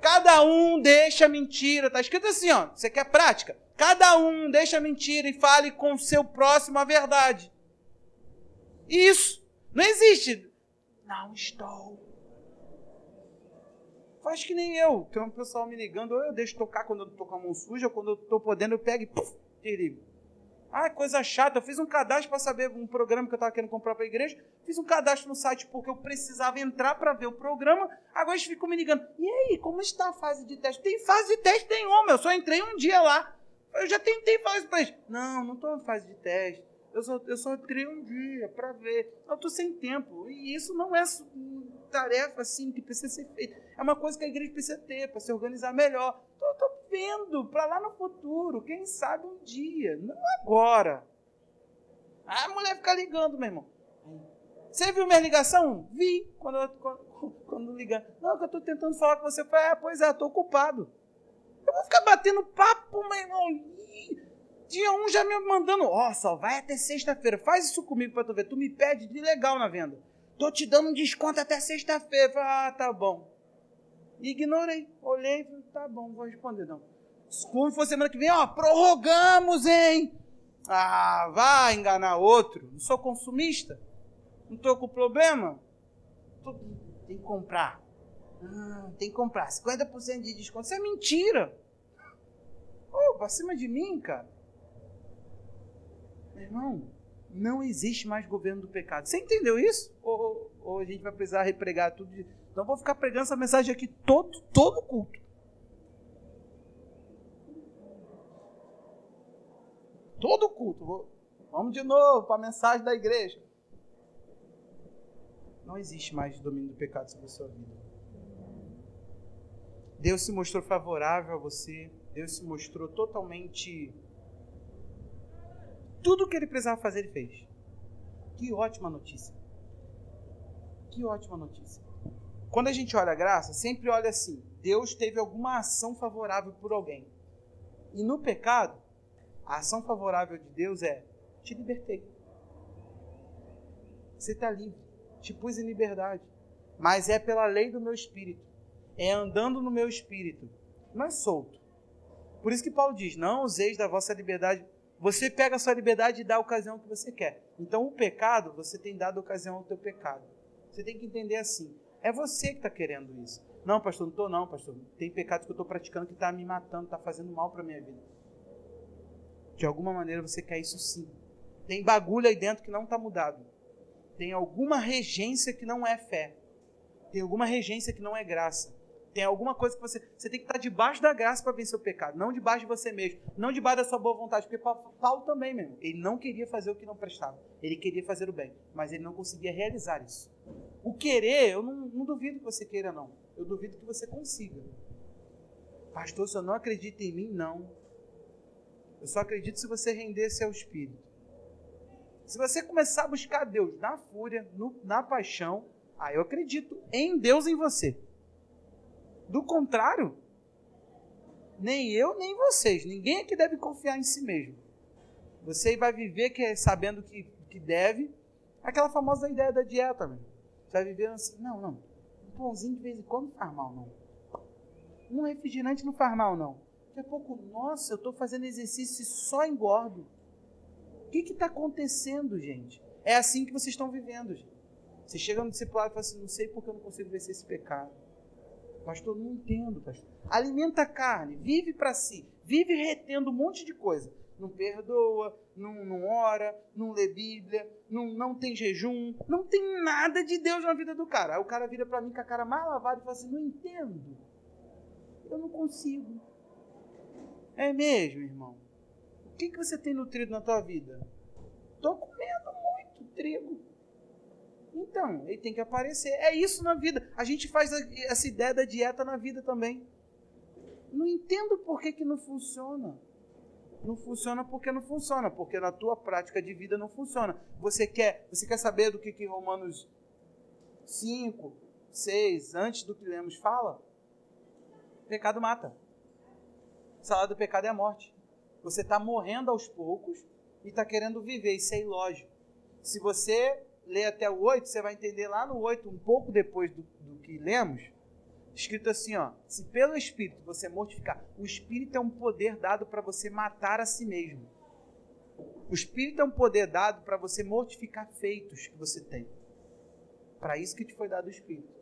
Cada um deixa a mentira. Está escrito assim, ó. Você quer prática? Cada um deixa a mentira e fale com o seu próximo a verdade. Isso. Não existe. Não estou. Faz que nem eu. Tem um pessoal me ligando, ou eu deixo tocar quando eu estou com a mão suja, ou quando eu estou podendo, eu pego e puf, desligo. Ah, coisa chata. Eu fiz um cadastro para saber um programa que eu estava querendo comprar para a igreja. Fiz um cadastro no site porque eu precisava entrar para ver o programa. Agora eles ficam me ligando. E aí, como está a fase de teste? Tem fase de teste nenhuma. Eu só entrei um dia lá. Eu já tentei falar isso para eles. Não estou em fase de teste. Eu só entrei um dia para ver. Eu estou sem tempo. E isso não é tarefa assim que precisa ser feita. É uma coisa que a igreja precisa ter para se organizar melhor. Estou vendo para lá no futuro. Quem sabe um dia. Não agora. A mulher fica ligando, meu irmão. Você viu minha ligação? Vi. Quando ligar. Não, que eu estou tentando falar com você. Eu falei, pois é, estou ocupado. Eu vou ficar batendo papo, meu irmão. Dia 1 já me mandando. Só vai até sexta-feira. Faz isso comigo para tu ver. Tu me pede de legal na venda. Tô te dando um desconto até sexta-feira. Falei, tá bom. Ignorei. Olhei e falei, tá bom, não vou responder não. Quando for semana que vem, prorrogamos, hein? Vai enganar outro. Não sou consumista. Não tô com problema. Tem que comprar. Tem que comprar. 50% de desconto. Isso é mentira. Pra cima de mim, cara. Meu irmão, não existe mais governo do pecado. Você entendeu isso? Ou a gente vai precisar repregar tudo? Então vou ficar pregando essa mensagem aqui todo culto. Todo culto. Vamos de novo para a mensagem da igreja. Não existe mais domínio do pecado sobre a sua vida. Deus se mostrou favorável a você. Deus se mostrou totalmente... Tudo o que ele precisava fazer, ele fez. Que ótima notícia. Que ótima notícia. Quando a gente olha a graça, sempre olha assim. Deus teve alguma ação favorável por alguém. E no pecado, a ação favorável de Deus é: te libertei. Você está livre. Te pus em liberdade. Mas é pela lei do meu espírito. É andando no meu espírito. Não é solto. Por isso que Paulo diz, não useis da vossa liberdade. Você pega a sua liberdade e dá a ocasião que você quer. Então o pecado, você tem dado ocasião ao teu pecado. Você tem que entender assim. É você que está querendo isso. Não, pastor, não estou não, pastor. Tem pecados que eu estou praticando que está me matando, está fazendo mal para a minha vida. De alguma maneira você quer isso sim. Tem bagulho aí dentro que não está mudado. Tem alguma regência que não é fé. Tem alguma regência que não é graça. Tem alguma coisa que você tem que estar debaixo da graça para vencer o pecado. Não debaixo de você mesmo. Não debaixo da sua boa vontade. Porque Paulo também, mesmo. Ele não queria fazer o que não prestava. Ele queria fazer o bem. Mas ele não conseguia realizar isso. O querer, eu não duvido que você queira, não. Eu duvido que você consiga. Pastor, se eu não acredita em mim, não. Eu só acredito se você render-se ao Espírito. Se você começar a buscar Deus na fúria, na paixão, aí eu acredito em Deus em você. Do contrário, nem eu, nem vocês. Ninguém aqui deve confiar em si mesmo. Você vai viver sabendo que deve. Aquela famosa ideia da dieta, meu. Você vai viver assim, não. Um pãozinho de vez em quando não faz mal, não. Um refrigerante não faz mal, não. Daqui a pouco, nossa, eu estou fazendo exercício e só engordo. O que está acontecendo, gente? É assim que vocês estão vivendo, gente. Você chega no discipulado e fala assim, não sei porque eu não consigo vencer esse pecado. Pastor, não entendo, pastor. Alimenta a carne, vive para si, vive retendo um monte de coisa. Não perdoa, não ora, não lê Bíblia, não tem jejum, não tem nada de Deus na vida do cara. Aí o cara vira para mim com a cara mais lavada e fala assim, não entendo. Eu não consigo. É mesmo, irmão? O que você tem nutrido na tua vida? Estou comendo muito trigo. Então, ele tem que aparecer. É isso na vida. A gente faz essa ideia da dieta na vida também. Não entendo por que não funciona. Não funciona porque não funciona. Porque na tua prática de vida não funciona. Você quer saber do que Romanos 5, 6, antes do que lemos, fala? Pecado mata. O salário do pecado é a morte. Você está morrendo aos poucos e está querendo viver. Isso é ilógico. Se você ler até o 8, você vai entender lá no 8, um pouco depois do que lemos, escrito assim, ó, se pelo Espírito você mortificar, o Espírito é um poder dado para você matar a si mesmo. O Espírito é um poder dado para você mortificar feitos que você tem. Para isso que te foi dado o Espírito.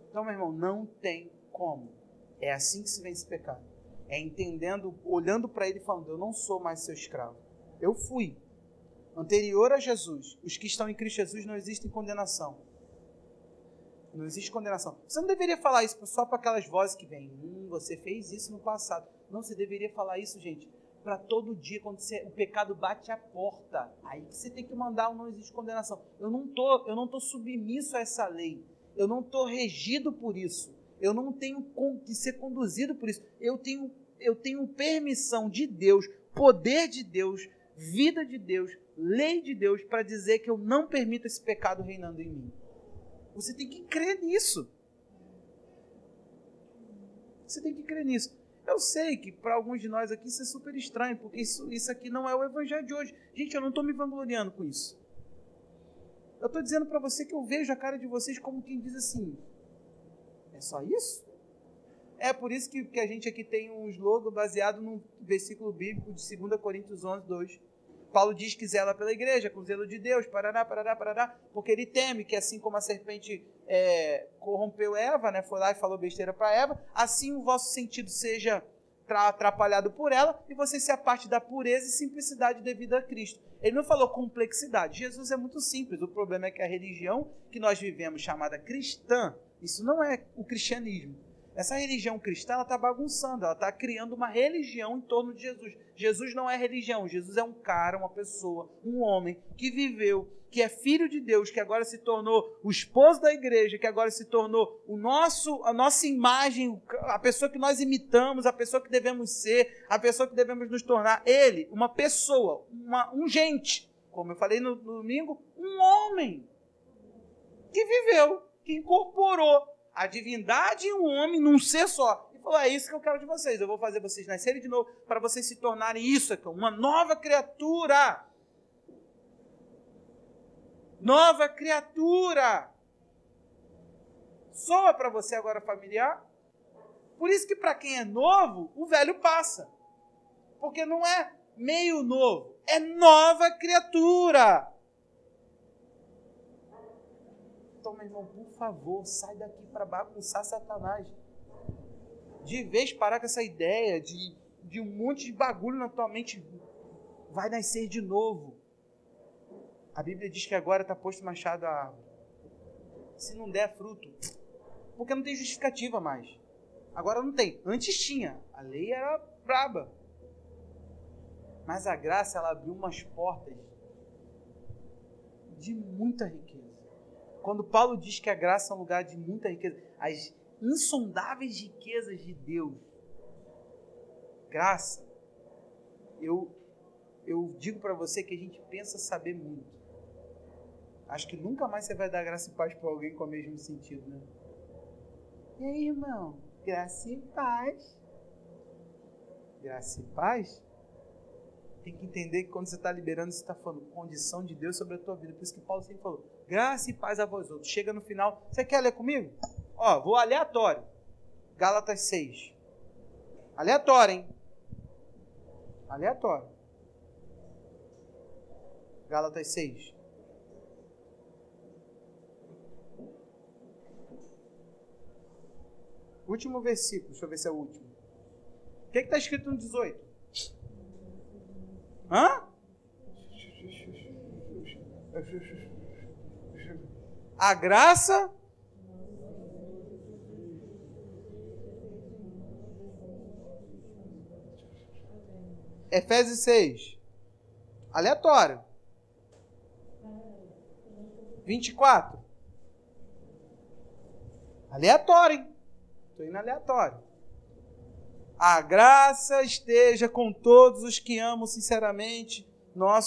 Então, meu irmão, não tem como. É assim que se vence o pecado. É entendendo, olhando para ele e falando, eu não sou mais seu escravo. Eu fui. Anterior a Jesus, os que estão em Cristo Jesus, não existe condenação. Não existe condenação. Você não deveria falar isso só para aquelas vozes que vêm. Você fez isso no passado. Não, você deveria falar isso, gente, para todo dia, quando o pecado bate a porta. Aí que você tem que mandar o não existe condenação. Eu não tô submisso a essa lei. Eu não estou regido por isso. Eu não tenho que ser conduzido por isso. Eu tenho permissão de Deus, poder de Deus, vida de Deus, lei de Deus, para dizer que eu não permito esse pecado reinando em mim. Você tem que crer nisso. Você tem que crer nisso. Eu sei que para alguns de nós aqui isso é super estranho, porque isso aqui não é o evangelho de hoje. Gente, eu não estou me vangloriando com isso. Eu estou dizendo para você que eu vejo a cara de vocês como quem diz assim, é só isso? É por isso que a gente aqui tem um slogan baseado num versículo bíblico de 2 Coríntios 11, 2. Paulo diz que zela pela igreja, com zelo de Deus, parará, porque ele teme que assim como a serpente corrompeu Eva, né, foi lá e falou besteira para Eva, assim o vosso sentido seja atrapalhado por ela e você se aparte da pureza e simplicidade devida a Cristo. Ele não falou complexidade. Jesus é muito simples. O problema é que a religião que nós vivemos, chamada cristã, isso não é o cristianismo. Essa religião cristã, ela está bagunçando, ela está criando uma religião em torno de Jesus. Jesus não é religião, Jesus é um cara, uma pessoa, um homem que viveu, que é filho de Deus, que agora se tornou o esposo da igreja, que agora se tornou a nossa imagem, a pessoa que nós imitamos, a pessoa que devemos ser, a pessoa que devemos nos tornar. Ele, uma pessoa, um gente, como eu falei no domingo, um homem que viveu, que incorporou a divindade e o homem num ser só. E falou, é isso que eu quero de vocês. Eu vou fazer vocês nascerem de novo para vocês se tornarem isso aqui, uma nova criatura. Nova criatura. Soa para você agora familiar? Por isso que para quem é novo, o velho passa. Porque não é meio novo, é nova criatura. Então, meu irmão, por favor, sai daqui para bagunçar Satanás. De vez parar com essa ideia de um monte de bagulho na tua mente, vai nascer de novo. A Bíblia diz que agora está posto machado à árvore. Se não der fruto, porque não tem justificativa mais. Agora não tem. Antes tinha. A lei era braba. Mas a graça, ela abriu umas portas de muita riqueza. Quando Paulo diz que a graça é um lugar de muita riqueza, as insondáveis riquezas de Deus, graça, eu digo para você que a gente pensa saber muito. Acho que nunca mais você vai dar graça e paz para alguém com o mesmo sentido, né? E aí, irmão? Graça e paz. Graça e paz? Tem que entender que quando você está liberando, você está falando condição de Deus sobre a tua vida. Por isso que Paulo sempre falou, graça e paz a vós outros. Chega no final, você quer ler comigo? Ó, vou aleatório. Gálatas 6. Aleatório, hein? Aleatório. Gálatas 6. Último versículo, deixa eu ver se é o último. O que está escrito no 18? Hã? A graça Efésios 6. Aleatório. 24. Aleatório, hein? Estou indo aleatório. A graça esteja com todos os que amam sinceramente nosso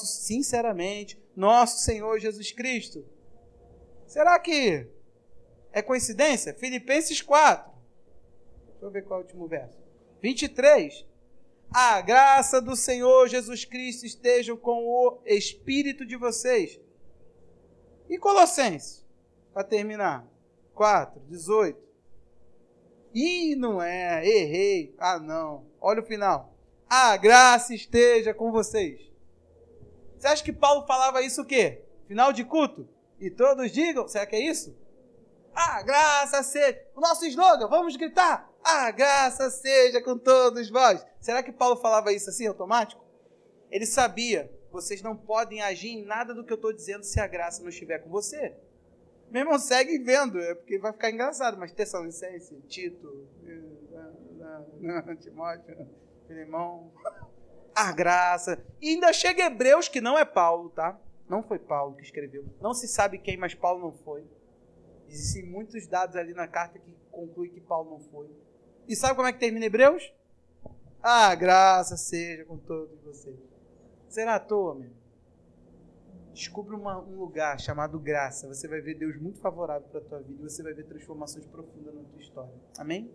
Senhor Jesus Cristo. Será que é coincidência? Filipenses 4. Deixa eu ver qual é o último verso. 23. A graça do Senhor Jesus Cristo esteja com o espírito de vocês. E Colossenses, para terminar. 4, 18. Ih, não é, errei. Ah, não. Olha o final. A graça esteja com vocês. Você acha que Paulo falava isso o quê? Final de culto? E todos digam, será que é isso? A graça seja. O nosso slogan, vamos gritar. A graça seja com todos vós. Será que Paulo falava isso assim, automático? Ele sabia, vocês não podem agir em nada do que eu estou dizendo se a graça não estiver com você. Meu irmão, segue vendo, é porque vai ficar engraçado, mas Tessalonicenses, Tito, Timóteo, Filemão, a graça. E ainda chega Hebreus, que não é Paulo, tá? Não foi Paulo que escreveu. Não se sabe quem, mas Paulo não foi. Existem muitos dados ali na carta que concluem que Paulo não foi. E sabe como é que termina Hebreus? A graça seja com todos vocês. Será à toa, meu? Descubra um lugar chamado graça. Você vai ver Deus muito favorável para a tua vida. E você vai ver transformações profundas na tua história. Amém?